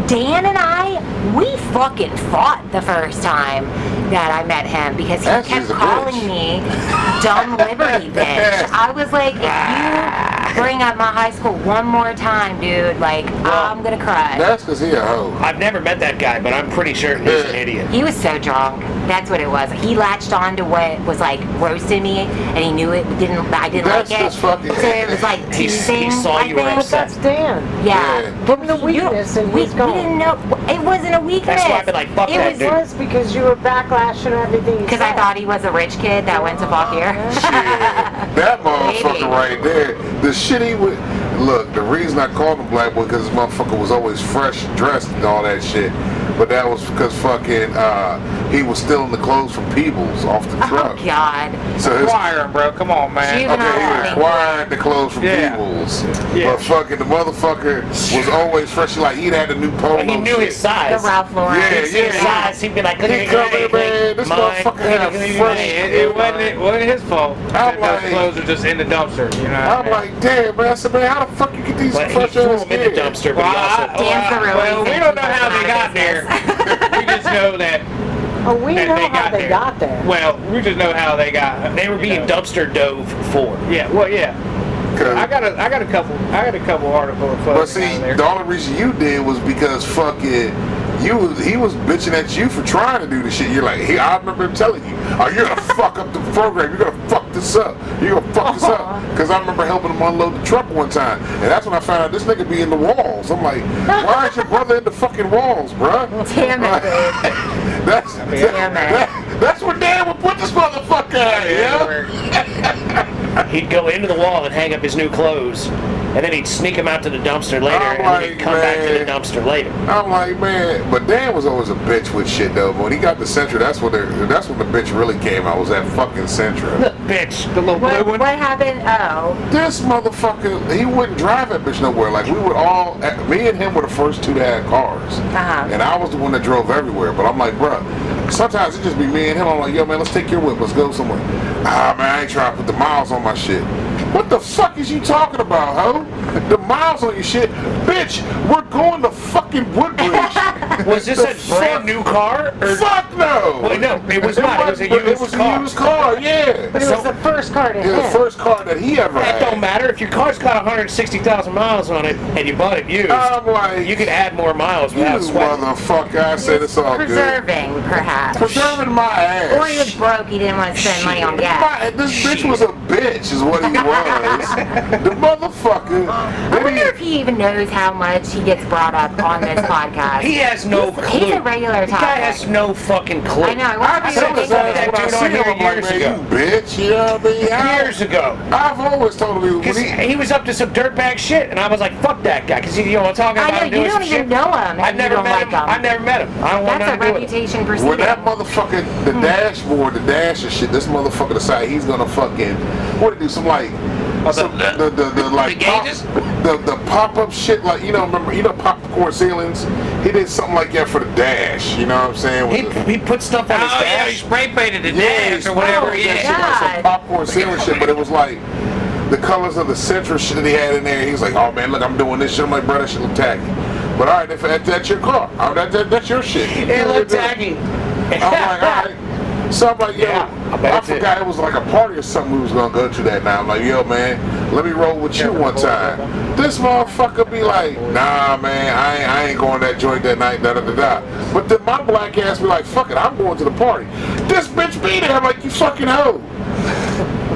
Dan and I, we fucking fought the first time that I met him because he That's kept just a calling bitch. me dumb Liberty bitch. I was like, if you bring up my high school one more time, dude, like I'm gonna cry. That's because he a hoe. I've never met that guy, but I'm pretty sure he's an idiot. He was so drunk. That's what it was. He latched on to what was like roasting me, and he knew I didn't That's like it. just fucking- So it was like He teasing. saw I you were think. But that's Dan. Yeah. Give him the weakness and we he's gone. didn't know. It wasn't a weakness. That's why I've been like, fuck it that was dude. It was because you were backlashing everything. because I thought he was a rich kid that went to Fauquier. That motherfucker Maybe. right there. The shit he would. Look, the reason I called him Black Boy because this motherfucker was always fresh dressed and all that shit. But that was because fucking he was stealing the clothes from Peebles off the Oh truck. God. So his Acquiring, bro. Come on, man. Juvenile. okay, he acquired the clothes from Yeah. Peebles. Yeah. But fucking the motherfucker was always fresh. Like he'd had a new polo. He knew shit. his size. The Ralph Lauren. Yeah, He'd see his yeah. size. He'd be like, look He at come in, man. This motherfucker had a fresh. It wasn't his fault. I'm Those like- clothes are just in the dumpster, you know. I'm like, damn, man. I said, man, how the fuck you get these But he fresh threw ass him in the kids? dumpster, but he also... Dan's the real well, we reason don't know he how went they out got of there. business. We just know that Oh, we that know they how got they there. got there. Well, we just know how they got. They were being dumpster dove for. Yeah. Well, yeah. 'Cause- I got a couple articles. But see, there. the only reason you did was because fucking he was bitching at you for trying to do the shit. You're like, I remember him telling you, oh, you're gonna fuck up the program. You're gonna fuck this up. You're gonna fuck this up. Because I remember helping him unload the truck one time, and that's when I found out this nigga be in the walls. I'm like, why is your brother in the fucking walls, bruh? Damn it, dude. That's where Dan would put this motherfucker at, yeah? He'd go into the wall and hang up his new clothes, and then he'd sneak them out to the dumpster later, I'm and then he'd like, come back to the man. dumpster later. I'm like, man, but Dan was always a bitch with shit though. But when he got the Sentra, that's when the bitch really came out. Was that fucking Sentra? Bitch. the little blue What, one. what happened? Oh. This motherfucker, he wouldn't drive that bitch nowhere. Like we would all, me and him were the first two to have cars, Uh-huh. and I was the one that drove everywhere. But I'm like, bruh, sometimes it just be me and him. I'm like, yo man, let's take your whip, let's go somewhere. Ah man, I ain't trying to put the miles on my shit. What the fuck is you talking about, ho? The miles on your shit. Bitch, we're going to fucking Woodbridge. Was this a brand new car? Or? Fuck no! Well, no, it was not. It was a used car. A used car, yeah. But it was the first car to It was the hit. first car that he ever That had. don't matter. If your car's got 160,000 miles on it and you bought it used, I'm like, you could add more miles you without sweating. motherfucker, I said it's all good. Preserving, perhaps. Preserving my ass. Or he was broke, he didn't want to spend money on gas. This bitch was a bitch, is what he was. The motherfucker. I wonder if he even knows how much he gets brought up on this podcast. He has no clue. He's a regular The guy topic. has no fucking clue. I know. I wonder I if said he his knows ass that. when I Dude see on him, here I'm like, years man, ago. you bitch, you know what I mean? Years ago. I've always told him Because when he was up to some dirtbag shit, and I was like, fuck that guy. Because, you know, I'm talking I about know, him doing you some don't shit. even know him. I've and never you don't met like him. him. I've never met him. I don't want That's a nothing to do with it. reputation when proceeding. that motherfucker, the dashboard, the dash and shit, this motherfucker decided he's gonna fucking, what did he do, some like, some, the like, the gauges? the pop-up shit, like, you know, remember, you know popcorn ceilings? He did something like that for the dash, you know what I'm saying? With He put stuff on his Oh, yeah, he dash. spray painted the yeah, dash or whatever. that Yeah. shit like some God. popcorn ceiling shit, but it was like, the colors of the central shit that he had in there, he's like, oh man, look, I'm doing this shit. I'm like, bro, that shit look tacky. But all right, that's your car. That's your shit. It looked tacky. I'm like, all right. So I'm like, yo, Yeah, I bet I it did. forgot it was like a party or something we was gonna go to that night. I'm like, yo, man, let me roll with you one time. This motherfucker be like, nah, man, I ain't going to that joint that night, da da da da. But then my black ass be like, fuck it, I'm going to the party. This bitch be there. I'm like, you fucking hoe.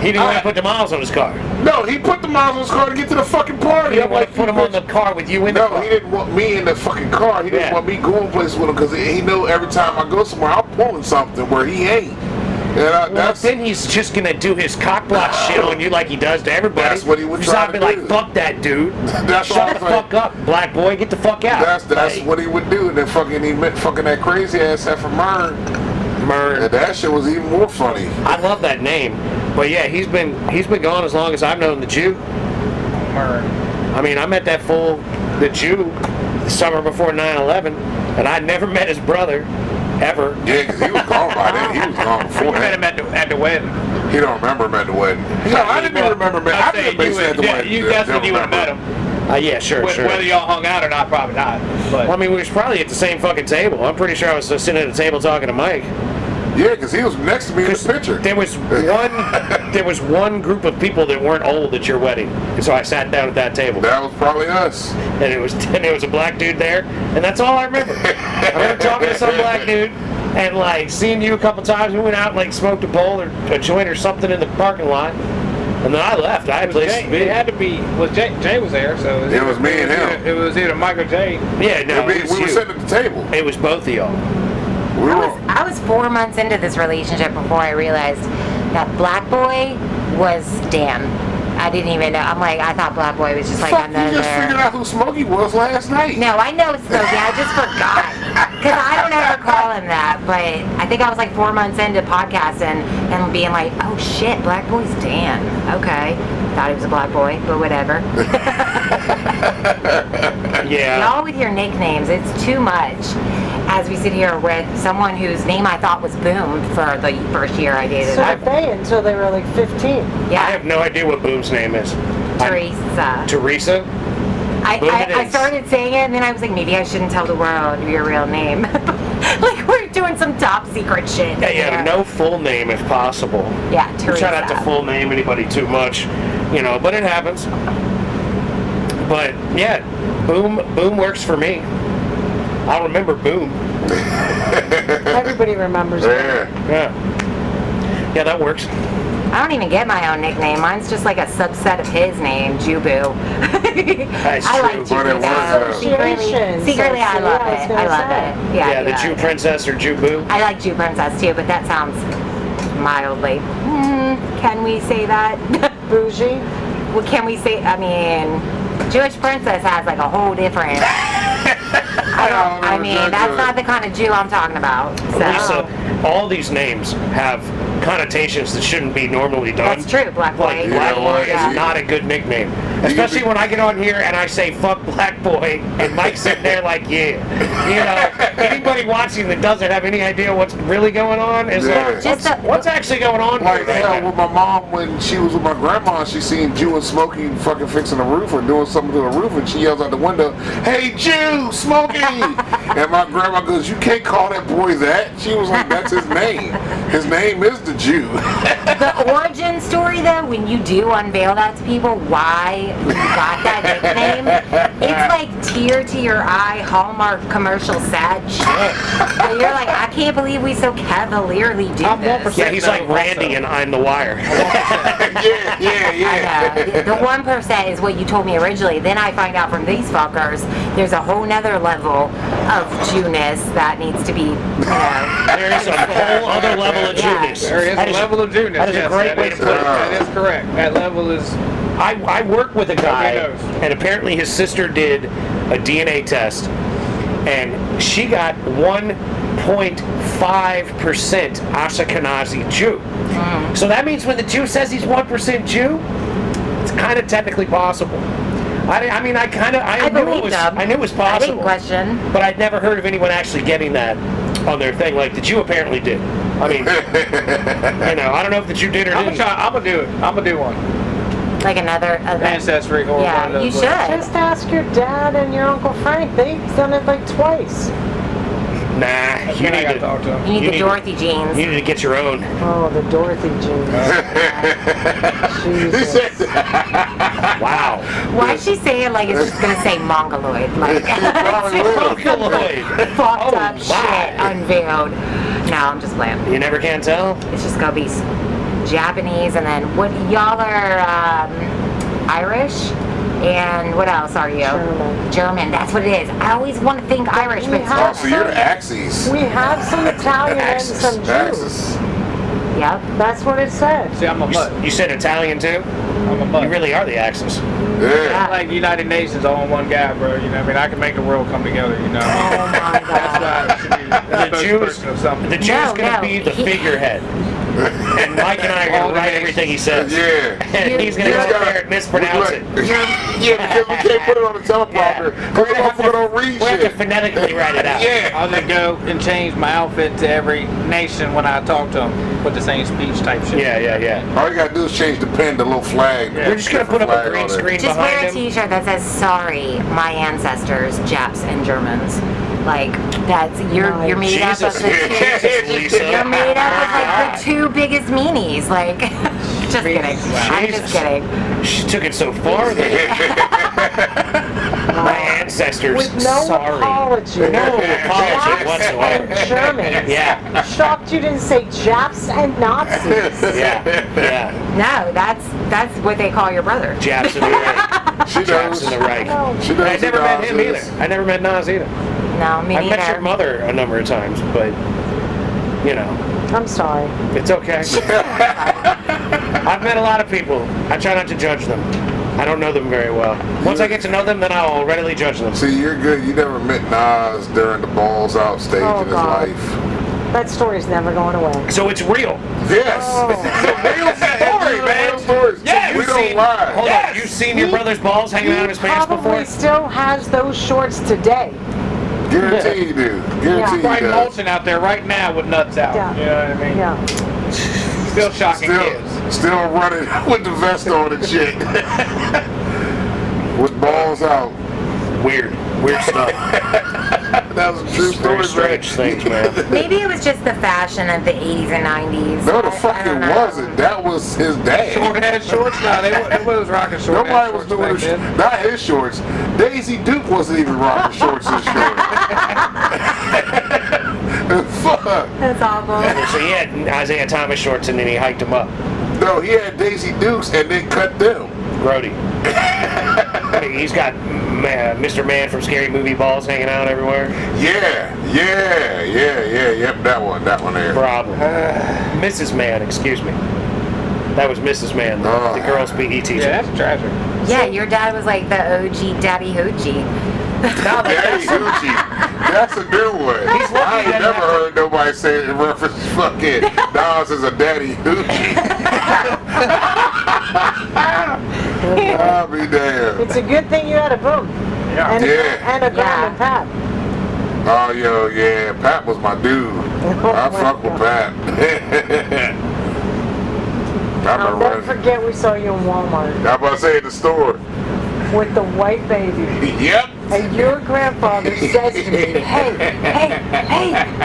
He didn't want to put the miles on his car. No, he put the miles on his car to get to the fucking party. He didn't I'm want like, to put him on the car with you in the no, car. he didn't want me in the fucking car. He didn't Yeah. want me going places with him because he know every time I go somewhere, I'm pulling something where he ain't. And Well, that's then he's just gonna do his cock block shit on you like he does to everybody. That's what he would Just try I'd to be do. like, fuck that dude. That's Shut what the I'm fuck up, black boy. Get the fuck out. That's Like, what he would do. And then fucking he met fucking that crazy ass heifer Mern. Mern. And that shit was even more funny. I love that name. But yeah, he's been gone as long as I've known the Jew. I mean, I met the Jew the summer before 9/11, and I'd never met his brother, ever. Yeah, because he was gone by then. He was gone before You met that. him at the wedding. He don't remember him at the wedding. No, I didn't even remember him. I didn't basically at the wedding. You definitely would have met him. Yeah, sure. Whether y'all hung out or not, probably not. But Well, I mean, we was probably at the same fucking table. I'm pretty sure I was sitting at a table talking to Mike. Yeah, because he was next to me in the picture. There was one group of people that weren't old at your wedding, and so I sat down at that table, That was probably us. and it was a black dude there, and that's all I remember. I remember talking to some black dude, and like seeing you a couple times. We went out and like smoked a bowl or a joint or something in the parking lot, and then I left. I had places to be. it had to be. Was Jay was there? So It was me and him. It was either Mike or Jay. Yeah, no, we it was were you. sitting at the table. It was both of y'all. We were. I was 4 months into this relationship before I realized that Black Boy was Dan. I didn't even know. I'm like, I thought Black Boy was just like Fuck, you another. just figured out who Smokey was last night. No, I know Smokey. I just forgot. Because I don't ever call him that. But I think I was like 4 months into podcasting and being like, oh shit, Black Boy's Dan. Okay. Thought he was a black boy, but whatever. Yeah. Y'all with your nicknames, it's too much. As we sit here with someone whose name I thought was Boom for the first year I dated. So did they until they were like 15. I Yeah, have no idea what Boom's name is. Teresa. Teresa? Boom it I is. started saying it, and then I was like, maybe I shouldn't tell the world your real name. Like we're doing some top secret shit. Yeah, no full name if possible. Yeah, We Teresa. try not to full name anybody too much, but it happens. But yeah, Boom works for me. I'll remember Boom. Everybody remembers it. Yeah. Yeah, that works. I don't even get my own nickname. Mine's just like a subset of his name, Jubu. That's I true. like But it Jubu. works though. out. Secretly, I love I was it. gonna I love say. it. Yeah, Yeah, the Jew Princess or Jew Boo. I like Jew Princess too, but that sounds mildly. Can we say that? Bougie. Well, can we say? I mean, Jewish Princess has like a whole different. I mean, that's not the kind of Jew I'm talking about. So. Lisa, all these names have connotations that shouldn't be normally done. That's true, Black Boy. Like Black Boy Yeah. is not a good nickname. Especially when I get on here and I say "fuck black boy" and Mike's sitting there like, "Yeah." You know, anybody watching that doesn't have any idea what's really going on is like, what's actually going on Like here right hell, now? with my mom when she was with my grandma, she seen Jew and Smokey fucking fixing the roof or doing something to the roof, and she yells out the window, "Hey Jew, Smokey!" And my grandma goes, "You can't call that boy that." She was like, "That's his name. His name is the Jew." The origin story, though, when you do unveil that to people, why you got that nickname, it's like tear to your eye, Hallmark commercial sad shit. So you're like, I can't believe we so cavalierly do this. Yeah, he's like Randy and I'm the Wire. yeah. I know. The 1% is what you told me originally. Then I find out from these fuckers, there's a whole nother level of Jewness that needs to be, you know. There is a whole other level of Jewness. There is a level of Jewness. That is a great way to put it. That is correct. That level is. I work with a guy, knows? and apparently his sister did a DNA test, and she got 1.5% Ashkenazi Jew. So that means when the Jew says he's 1% Jew, it's kind of technically possible. I knew it was possible. I didn't question. But I'd never heard of anyone actually getting that on their thing. Like the Jew apparently did. I mean, I don't know if the Jew did or didn't. I'm gonna do it. I'm gonna do one. Like another Ancestry or one yeah, of those. you should. Just ask your dad and your Uncle Frank. They've done it like twice. Nah, you I need gotta to talk to him. You need You the need- Dorothy genes. You need to get your own. Oh, the Dorothy genes. Jesus. Wow. Why is she saying like it's just gonna say mongoloid? Like Vocaloid. fucked Oh, up my. shit unveiled. No, I'm just playing. You never can tell. It's just gonna be Japanese, and then what? Y'all are Irish, and what else are you? German. German. That's what it is. I always want to think Irish, but it's Oh, not. so you're the Axis. We have some Italian and some Jews. Axis. Yep. That's what it said. See, I'm a mutt. You said Italian too? I'm a mutt. You really are the Axis. Yeah. Like United Nations all in one guy, bro. You know what I mean? I can make the world come together, you know? Oh my That's God. why I should be The Jews, spokesperson of something. the Jew's gonna be the figurehead. And Mike and I are All gonna the write nations. everything he says. Yeah. And he's gonna go up there and mispronounce it. Yeah, because we can't put it on the teleprompter. Because the motherfucker don't read We have to shit. phonetically write it out. Yeah. I'll just go and change my outfit to every nation when I talk to them with the same speech type shit. Yeah. All you gotta do is change the pen, the little flag. We're just gonna put up a green screen Just wear a behind him. T-shirt that says "Sorry, my ancestors, Japs and Germans." Like that's you're made up of Jesus, the two. Lisa. You're made up of like the two biggest meanies. Like, just kidding. I'm just Jesus. kidding. She took it so far. My ancestors, With no sorry. apology. No apology Japs whatsoever. and Germans. Yeah. Shocked you didn't say Japs and Nazis. Yeah. No, that's what they call your brother. Japs in the Reich. She Japs knows. in the Reich. She knows I never who met Nas him is. either. I never met Nas either. No, me I've neither. met your mother a number of times, but I'm sorry. it's okay. I've met a lot of people. I try not to judge them. I don't know them very well. Once I get to know them, then I'll readily judge them. See, you're good. You never met Nas during the balls out stage Oh, in his God. life. That story's never going away. So it's real. Yes. Oh. It's a real story, man. Real stories. Yeah, we you've don't seen- lie. Hold on, you've seen your brother's balls hanging out of his pants probably before? still has those shorts today. Guarantee you do. Guarantee Right you does. mulching out there right now with nuts out. Yeah. You know what I mean? Yeah. Still shocking kids. Still running with the vest on and shit. With balls out. Weird stuff. That was a true Very story, strange things, man. Maybe it was just the fashion of the 80s and 90s. No, the I fuck don't it know. wasn't. That was his dad. Short ass shorts? No, they was rocking short Nobody ass was shorts doing back his, then. not his shorts. Daisy Duke wasn't even rocking shorts this short. Fuck. That's awful. So he had Isaiah Thomas shorts and then he hiked them up. No, he had Daisy Dukes and then cut them. Grody. I mean, he's got Mr. Man from Scary Movie balls hanging out everywhere. Yep, that one there. Problem. Mrs. Man, excuse me. That was Mrs. Man, the girl's PE teacher. Yeah, that's tragic. Yeah, your dad was like the OG Daddy Hoochie. No, Daddy Hoochie. That's a new one. He's lucky I he ain't doesn't never have to- heard nobody say it in reference to fucking Nas as a Daddy Hoochie. I'll be damned. It's a good thing you had a boom. Yeah. And, Yeah. and a Graham and Pat. Oh, yo, yeah, Pat was my dude. I fuck with Pat. I'll never forget we saw you in Walmart I'm about to say in the store. with the white baby. Yep. And your grandfather says to me, hey,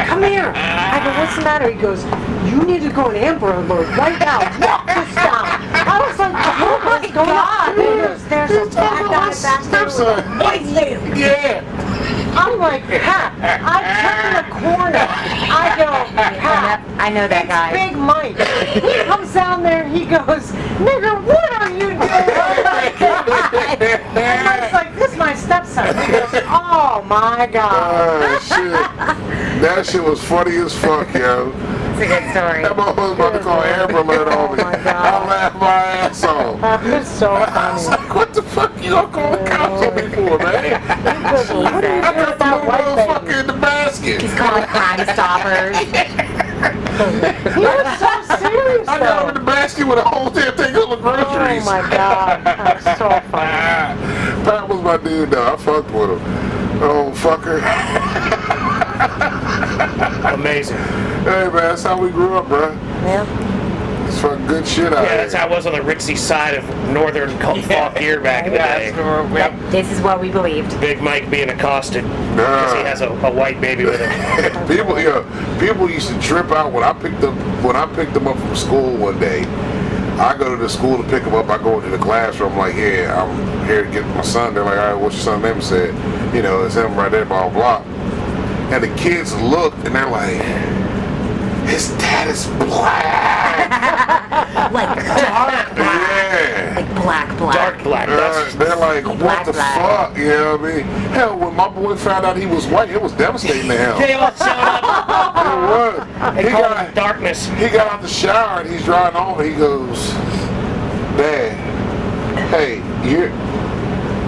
come here. I go, what's the matter? He goes, you need to go in Amber Alert right now. Lock this down. I was like, what is going on? He goes, there's a black guy back there with a white lady. Yeah. I'm like, Pat, I turn the corner. I go, Pat, I know that guy. Big Mike. He comes down there, he goes, nigga, what are you doing? And Mike's like, this is my stepson. He goes, oh my God. Oh, shit. That shit was funny as fuck, yo. It's a good story. That motherfucker was about to call Amber Alert on me. Oh, my God. I laughed my ass off. That was so I was funny. like, what the fuck you gonna call the cops on me for, man? He goes, what are you I doing got with the that white motherfucker baby? in the basket. He's calling Crime Stoppers. He was so serious I got him in though. the basket with a whole damn thing full of groceries. Oh my God. That was so funny. Pat was my dude though. I fucked with him. Oh, fucker. Amazing. Hey, man, that's how we grew up, bro. Yeah. It's fucking good shit out Yeah, here. that's how it was on the ritzy side of northern folk here back in the day. This is what we believed. Big Mike being accosted because he has a white baby with him. People used to trip out when I picked them up from school one day. I go to the school to pick him up. I go into the classroom. I'm like, yeah, I'm here to get my son. They're like, all right, what's your son's name? I said, it's him right there, blah, blah. And the kids looked and they're like, his dad is black. Like dark black. Yeah. Like black. Dark black. That's They're like, what black, the black. fuck? You know what I mean? Hell, when my boy found out he was white, it was devastating to him. they all showed up. It was. They call it darkness. He got out the shower and he's drying off. He goes, Dad, hey,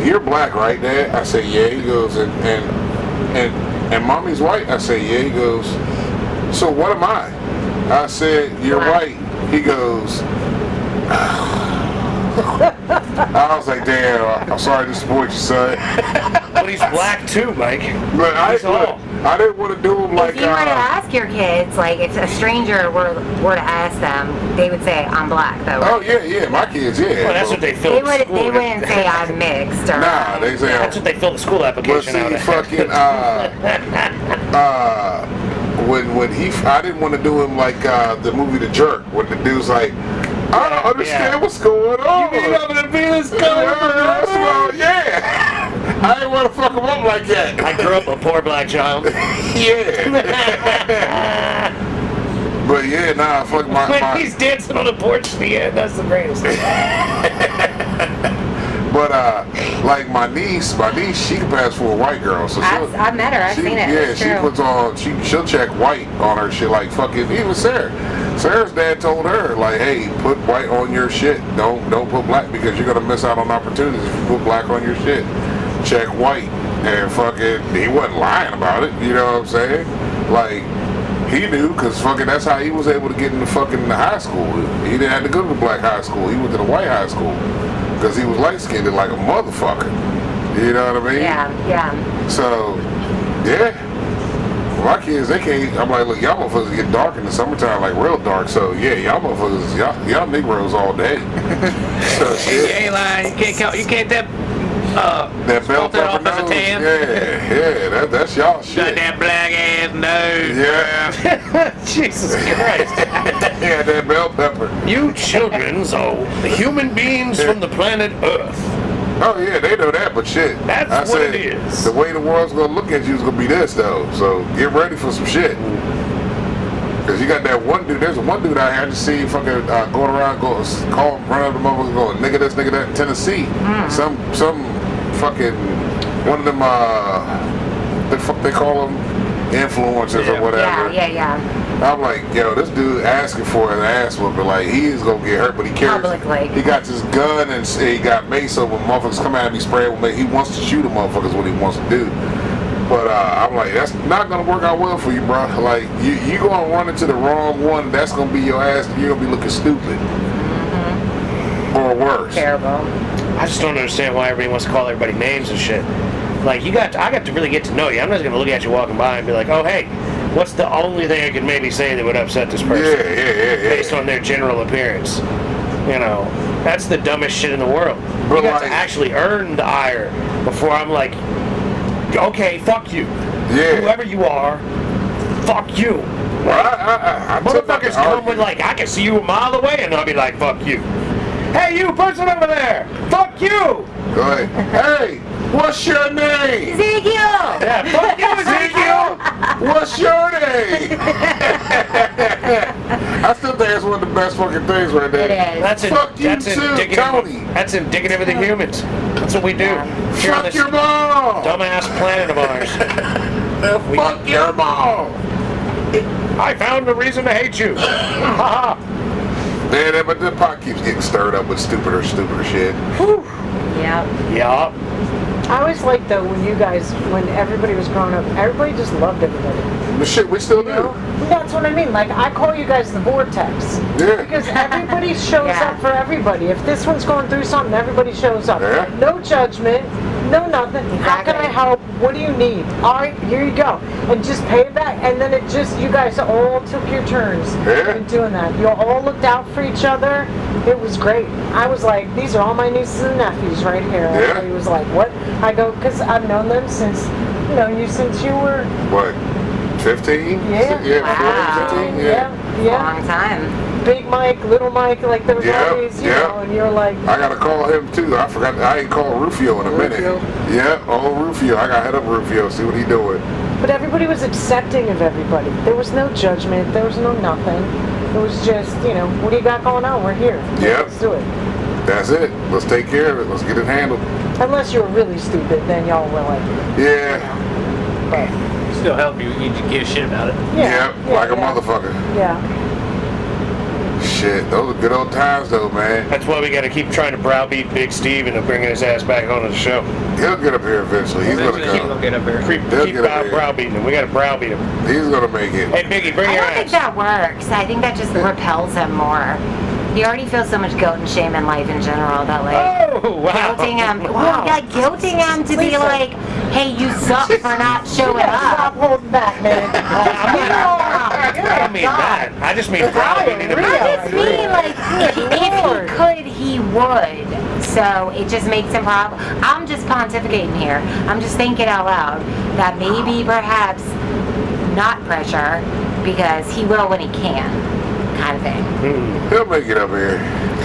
you're black, right, Dad? I say, yeah. He goes, and mommy's white? I say, yeah. He goes, so what am I? I said, you're white. He goes, I was like, damn, I'm sorry to disappoint you, son. But he's black too, Mike. But I all. didn't want to do him like If you were to ask your kids, like if a stranger were to ask them, they would say, I'm black though. oh, yeah, my kids, yeah. Well, that's what they fill They the school. they wouldn't say I'm mixed or Nah, they say, That's what they fill the school but application out see, of. fucking, when I didn't want to do him like the movie The Jerk, when the dude's like, I don't understand what's going on. You having a feelings Yeah. I didn't want to fuck him up like that. I grew up a poor black child. Yeah. But yeah, nah, fuck When my he's dancing on the porch at the end, that's the greatest. but like my niece, she can pass for a white girl. So I've met her, I've seen it. Yeah, It's she true. puts on, she'll check white on her shit like fucking, even Sarah. Sarah's dad told her, like, hey, put white on your shit. Don't put black because you're gonna miss out on opportunities if you put black on your shit. Check white. And fucking, he wasn't lying about it, you know what I'm saying? Like, he knew, because fucking that's how he was able to get into fucking high school. He didn't have to go to the black high school. He went to the white high school. Because he was light-skinned like a motherfucker. You know what I mean? Yeah. So, yeah. My kids, they can't, I'm like, look, y'all motherfuckers get dark in the summertime, like real dark. So, yeah, y'all motherfuckers, y'all Negroes all day. So, shit. You ain't lying. You can't that That bell Spelt it pepper off as a nose, tan? yeah, that's y'all got shit. that black ass nose. Yeah, Jesus Christ. yeah, that bell pepper. You children are the human beings from the planet Earth. Oh yeah, they know that, but shit. That's I what said, it is. The way the world's gonna look at you is gonna be this though. So get ready for some shit. Cause you got that one dude. There's one dude out here I just see fucking going around, run up the motherfuckers, going nigga this, nigga that in Tennessee. Some fucking one of them the fuck they call them influencers or whatever. Yeah. I'm like, yo, this dude asking for an ass whooping, like he's gonna get hurt, but he carries. Publicly. He got this gun and he got mace, so when motherfuckers come at me spraying with mace, he wants to shoot the motherfuckers what he wants to do. But I'm like, that's not gonna work out well for you, bro. Like you gonna run into the wrong one, that's gonna be your ass. You're gonna be looking stupid. Or worse. Terrible. I just don't understand why everybody wants to call everybody names and shit. Like, I got to really get to know you. I'm not going to look at you walking by and be like, oh, hey, what's the only thing I could maybe say that would upset this person? Yeah. Based on their general appearance. You know, that's the dumbest shit in the world. But You got like- to actually earn the ire before I'm like, okay, fuck you. Yeah. Whoever you are, fuck you. Well, I took out the Motherfuckers come with argument. like, I can see you a mile away, and I'll be like, fuck you. Hey, you person over there, fuck you. Go ahead. Hey, what's your name? Ezekiel! Yeah, fuck you, Ezekiel. What's your name? I still think it's one of the best fucking things right there. It is. Fuck you that's too, indicative. Tony. That's indicative of the humans. That's what we do. Here on Fuck this your mom. dumbass planet of ours. Fuck your mom. I found a reason to hate you. Ha ha. Yeah, but the pot keeps getting stirred up with stupider shit. Yep. Yeah. I always liked though when everybody was growing up, everybody just loved everybody. But shit, we still You know? do. That's what I mean. Like I call you guys the vortex. Yeah. Because everybody shows Yeah. up for everybody. If this one's going through something, everybody shows up. Yeah. No judgment, no nothing. How can I Exactly. help? What do you need? All right, here you go. And just pay it back. And then you guys all took your turns Yeah. in doing that. You all looked out for each other. It was great. I was like, these are all my nieces and nephews right here. Yeah. Everybody was like, what? I go, because I've known them since you were, What? 15? Yeah. Yeah, Wow. 14, 15? Yeah. yeah. Long time. Big Mike, little Mike, like there was Yeah, always, you yeah. know, and you're like, I gotta call him too. I forgot. I ain't called Rufio in a minute. Rufio? Yeah, old Rufio. I gotta hit up Rufio, see what he doing. but everybody was accepting of everybody. There was no judgment. There was no nothing. It was just, what do you got going on? We're here. Yeah. Let's do it. That's it. Let's take care of it. Let's get it handled. Unless you were really stupid, then y'all were like, Yeah. but Still help you. You just give a shit about it. Yeah. Like a yeah. motherfucker. Yeah. Shit. Those are good old times though, man. That's why we got to keep trying to browbeat Big Steve into bringing his ass back onto the show. He'll get up here eventually. He's gonna Eventually, he'll come. get up here. They'll Keep get up here. browbeating him. We got to browbeat him. He's gonna make it. Hey, Biggie, bring I your don't think ass. that works. I think that just repels him more. He already feels so much guilt and shame in life in general that like Oh, wow. guilting him. Well, yeah, guilting him to be Lisa. like, hey, you suck for not showing Stop up. holding back, man. I don't mean that. I just mean browbeating him. I just mean like if he could, he would. So it just makes him problem. I'm just pontificating here. I'm just thinking out loud that maybe perhaps not pressure because he will when he can, kind of thing. He'll make it up here.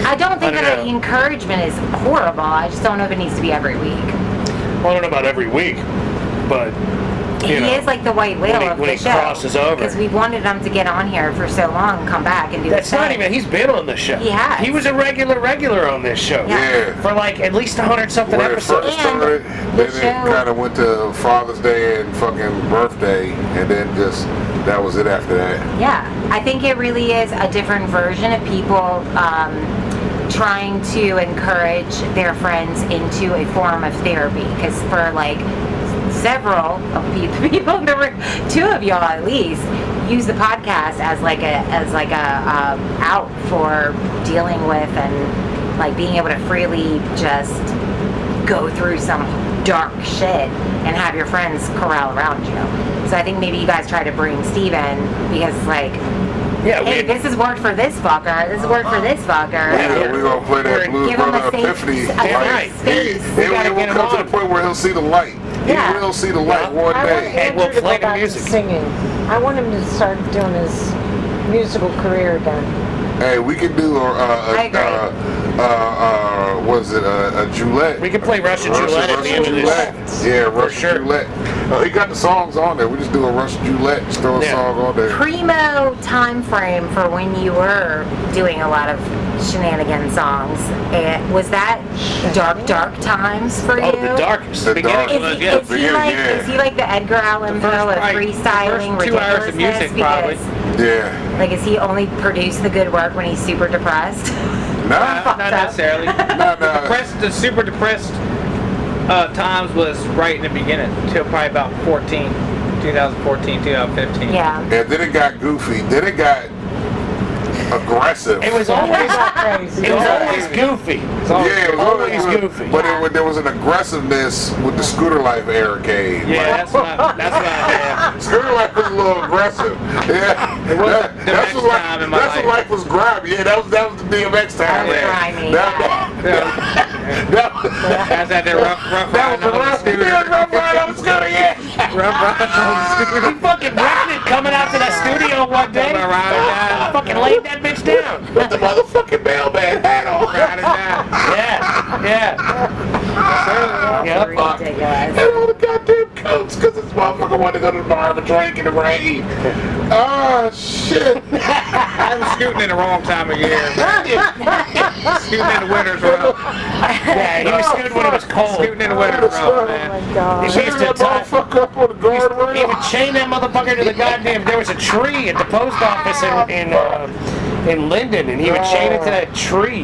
I don't think I don't that know. encouragement is horrible. I just don't know if it needs to be every week. Well, I don't know about every week, but He is like the white whale of when the he show. crosses over. Because we've wanted him to get on here for so long and come back and do That's the not thing. even. He's been on the show. He has. He was a regular on this show. Yeah. For like at least 100-something When it episodes. first And started, the then it show- kind of went to Father's Day and fucking birthday, and then just that was it after that. Yeah, I think it really is a different version of people trying to encourage their friends into a form of therapy. Because for like several of the people, there were two of y'all at least, use the podcast as like a out for dealing with and like being able to freely just go through some dark shit and have your friends corral around you. So I think maybe you guys try to bring Steven because it's like, Yeah, hey, this has worked for this fucker. This has worked for this fucker. We're gonna play that Blues Give him Brother a safe- Epiphany. a Like, right. space. We it gotta will get him come to on. the point where he'll see the light. Yeah. He will see the light one I want day. And we'll Andrew to play go the back music. to singing. I want him to start doing his musical career again. Hey, we could do I agree. was it a Roulette? We could play Russian Roulette at the end of this. Yeah, Russian sure. Roulette. He got the songs on there. We just do a Russian Roulette, just throw a Yeah. song on there. Primo time frame for when you were doing a lot of shenanigan songs. Was that dark times for you? Oh, the darkest. The beginning. dark- Is he, Yeah, is, he like, yeah. is he like the Edgar Allan The first, Poe of like, freestyling the first 2 hours of ridiculousness? music, probably. Because, Yeah. like, is he only produce the good work when he's super depressed? Nah, Fucked Not up. necessarily. nah. The super depressed times was right in the beginning, till probably about 2014, 2015. Yeah. And then it got goofy. Then it got aggressive. It was always goofy. Yeah, it was always goofy. But there was an aggressiveness with the Scooter Life era came. Yeah, that's what I Scooter Life was a little aggressive. Yeah. That's when life was grimy. Yeah, that was the DMX time. Grimy. That was That's at that rough that was the rough ride on the scooter, yeah. He fucking wrecked it coming out to that studio one day. Fucking laid that bitch down. With the motherfucking mailman hat on. Yeah. Yep. And all the goddamn coats because this motherfucker wanted to go to the bar and drink in the rain. Oh, shit. I was scooting in the wrong time of year. Scooting in the winter's rough. Yeah, he was scooting when it was cold. Scooting in the winter's rough, man. Oh my God. He used to that motherfucker up on the guardrail. He would chain that motherfucker to the goddamn. There was a tree at the post office in Linden, and he would chain it to that tree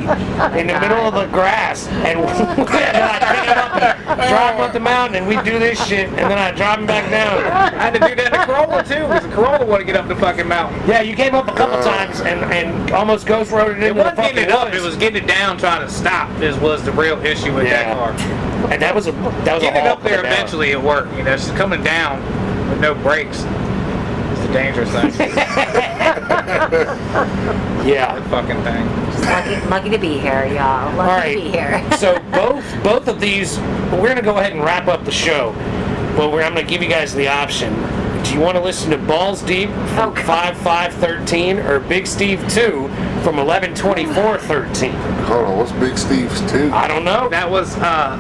in the middle of the grass, and I'd pick him up and drive him up the mountain, and we'd do this shit, and then I'd drive him back down. I had to do that in the Corolla too, because the Corolla wanted to get up the fucking mountain. Yeah, you came up a couple times and almost ghost roaded It into the wasn't fucking getting it up, woods. it was getting it down trying to stop was the real issue with that car. And that was a Getting it up there down. eventually it worked, you know, just coming down with no brakes is the dangerous thing. Yeah. That fucking thing. Just lucky to be here, y'all. Lucky to be here. So both of these, we're gonna go ahead and wrap up the show, but I'm gonna give you guys the option. Do you want to listen to Balls Deep from 5/5/13 or Big Steve 2 from 11/24/13? Hold on, what's Big Steve's 2? I don't know. That was that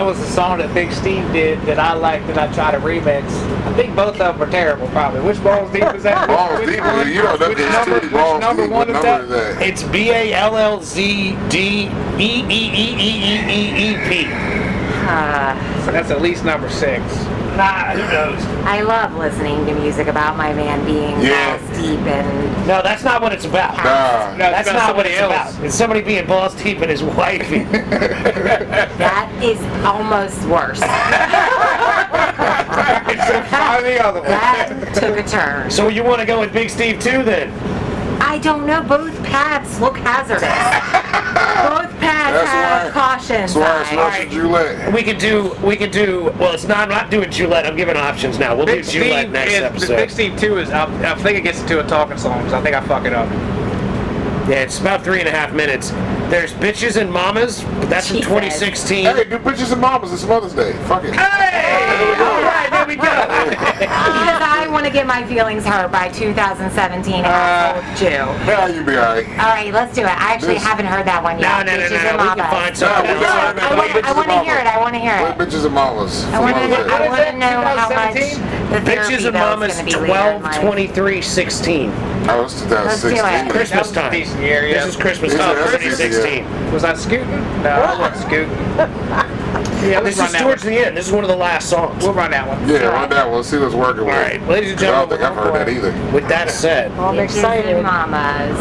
was a song that Big Steve did that I liked that I tried to remix. I think both of them were terrible, probably. Which Balls Deep is that? Balls Which Deep, one? you don't know Which this number, too. which Balls number Deep, one what is number that? is that? It's BALLZDEEEEEEP. So that's at least number 6. Nah, who knows? I love listening to music about my man being Yeah. balls deep and No, that's not what it's about. Nah. No, That's about not what somebody it's else. about. It's somebody being balls deep in his wifey. that is almost worse. Try the other one. That took a turn. So you want to go with Big Steve 2 then? I don't know. Both paths look hazardous. Both paths That's have why- caution That's why it's signs. Russian Roulette. We could do. Well, it's not. I'm not doing Gillette. I'm giving options now. We'll Big do Gillette Steve next is, episode. Big Steve 2 is, I think it gets into a talking song, because I think I fuck it up. Yeah, it's about 3.5 minutes. There's Bitches and Mommas, but that's from Jesus. 2016. Hey, do Bitches and Mommas. It's Mother's Day. Fuck it. Hey! All right, there we go. Because I want to get my feelings hurt by 2017 asshole Jew. Yeah, you be alright. All right, let's do it. I actually haven't heard that one No. yet. We Bitches and can Mamas. find something No, we else. got it. I want to hear it. I want to hear Play it. Bitches and Mamas. I for want to Mother's Day. know how much 2017? the therapy Bitches and bill's Mommas going to be later in life. 12/23/16. Oh, it's 2016. Let's do it. Christmas That was a time. decent year, yeah. This is Christmas Yeah, time, that's a decent 2016. Was I scooting? No, I wasn't scooting. Yeah, let's This run is that towards one. the end. This is one of the last songs. We'll run that one. Yeah, run that one. See what's working All with. right, ladies and 'Cause I don't gentlemen. think I've heard that either. With that said, I'm Bitches excited. and Mamas.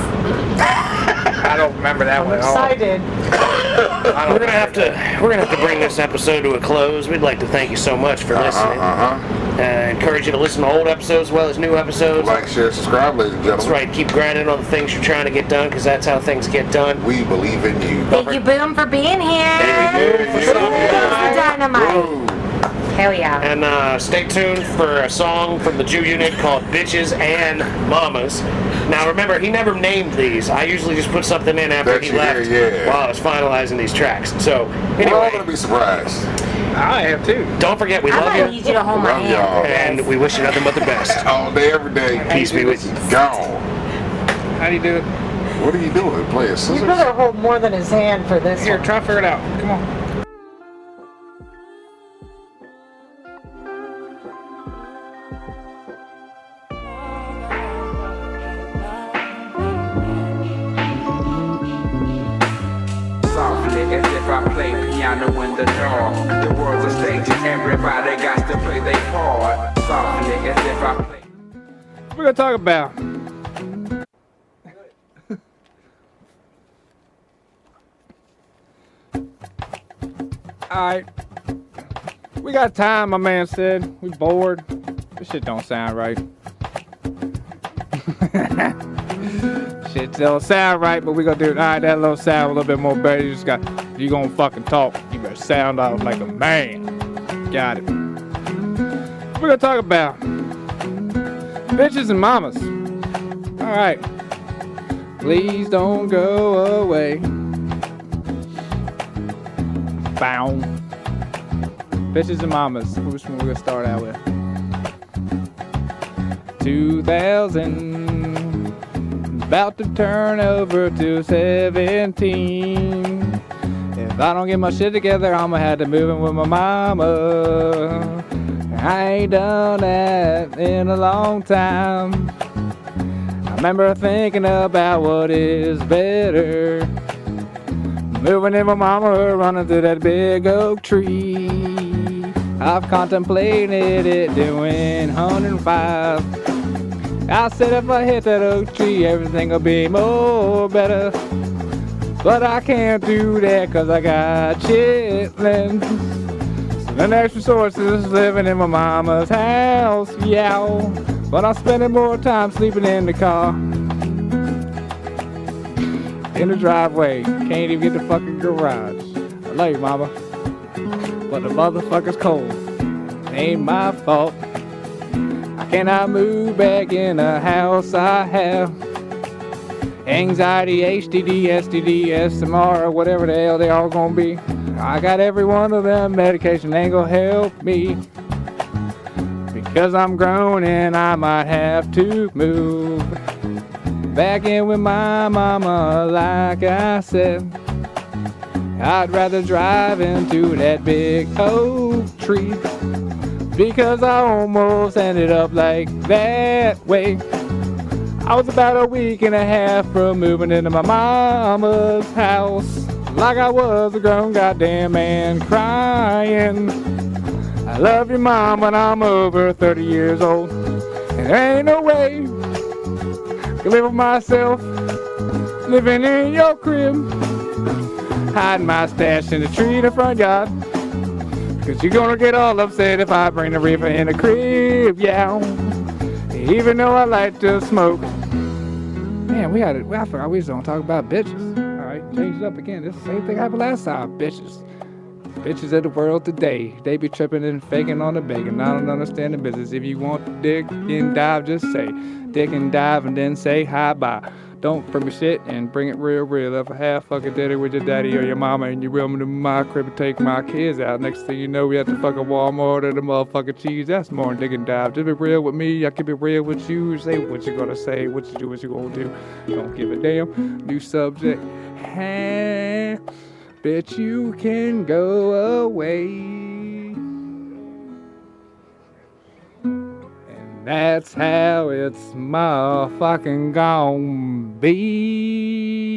I don't remember that I'm one at all. excited. we're gonna have to bring this episode to a close. We'd like to thank you so much for listening. Encourage you to listen to old episodes as well as new episodes. Like, share, subscribe, ladies and That's gentlemen. right. Keep grinding on the things you're trying to get done, because that's how things get done. We believe in you. Thank you, Boom, for being here. Boom for stopping by. Boom, Dynamite. Ooh. Hell yeah. And stay tuned for a song from the Jew Unit called Bitches and Mommas. Now remember, he never named these. I usually just put something in after That he you left hear, yeah. while I was finalizing these tracks. So We're all anyway, gonna be surprised. I have too. don't forget we I'm love going to you, need you to hold my Love hand. y'all. for this. and we wish you nothing but the best. All day, every day. Peace be with you. Gone. How do you do it? What are you doing? Play a You scissors? better hold more than his hand for this Here, one. try to figure it out. Come on. Softly as if I play piano in the dark. The world's a stage and everybody got to play their part. Softly as if I play. What we're gonna talk about? Alright. We got time, my man said. We bored. This shit don't sound right. Shit don't sound right, but we gonna do it. Alright, that little sound a little bit more better. You gonna fucking talk. You better sound out like a man. Got it. We're gonna talk about bitches and mamas. Alright. Please don't go away. Bow. Bitches and mamas. Which one we gonna start out with? 2000. About to turn over to 17. If I don't get my shit together, I'ma have to move in with my mama. I ain't done that in a long time. I remember thinking about what is better. Moving in with mama, running through that big oak tree. I've contemplated it doing 105. I said if I hit that oak tree, everything will be more better. But I can't do that cause I got chitlins. So the next resource is living in my mama's house, yeah. But I'm spending more time sleeping in the car. In the driveway, can't even get the fucking garage. I love you, mama, but the motherfucker's cold. It ain't my fault. I cannot move back in the house I have. Anxiety, HDD, STD, SMR, whatever the hell they all gonna be. I got every one of them medication ain't gonna help me. Because I'm grown and I might have to move back in with my mama, like I said. I'd rather drive into that big oak tree. Because I almost ended up like that way. I was about a week and a half from moving into my mama's house. Like I was a grown goddamn man crying. I love you, mom, when I'm over 30 years old. And there ain't no way I can live with myself living in your crib. Hiding my stash in the tree in the front yard. Cause you're gonna get all upset if I bring the reefer in the crib, yeah. Even though I like to smoke. Man, I forgot we was gonna talk about bitches. Alright, change it up again. This is the same thing happened last time. Bitches. Bitches of the world today. They be tripping and faking on the bacon. I don't understand the business. If you want to dig and dive, just say dick and dive and then say hi bye. Don't bring me shit and bring it real. If I have fucking did it with your daddy or your mama and you will me to my crib and take my kids out. Next thing you know, we have to fucking Walmart or the motherfucking cheese. That's more than dig and dive. Just be real with me. I can be real with you. Say what you gonna say, what you do, what you gonna do. Don't give a damn. New subject. Hey, bitch, you can go away. That's how it's motherfucking gon' be.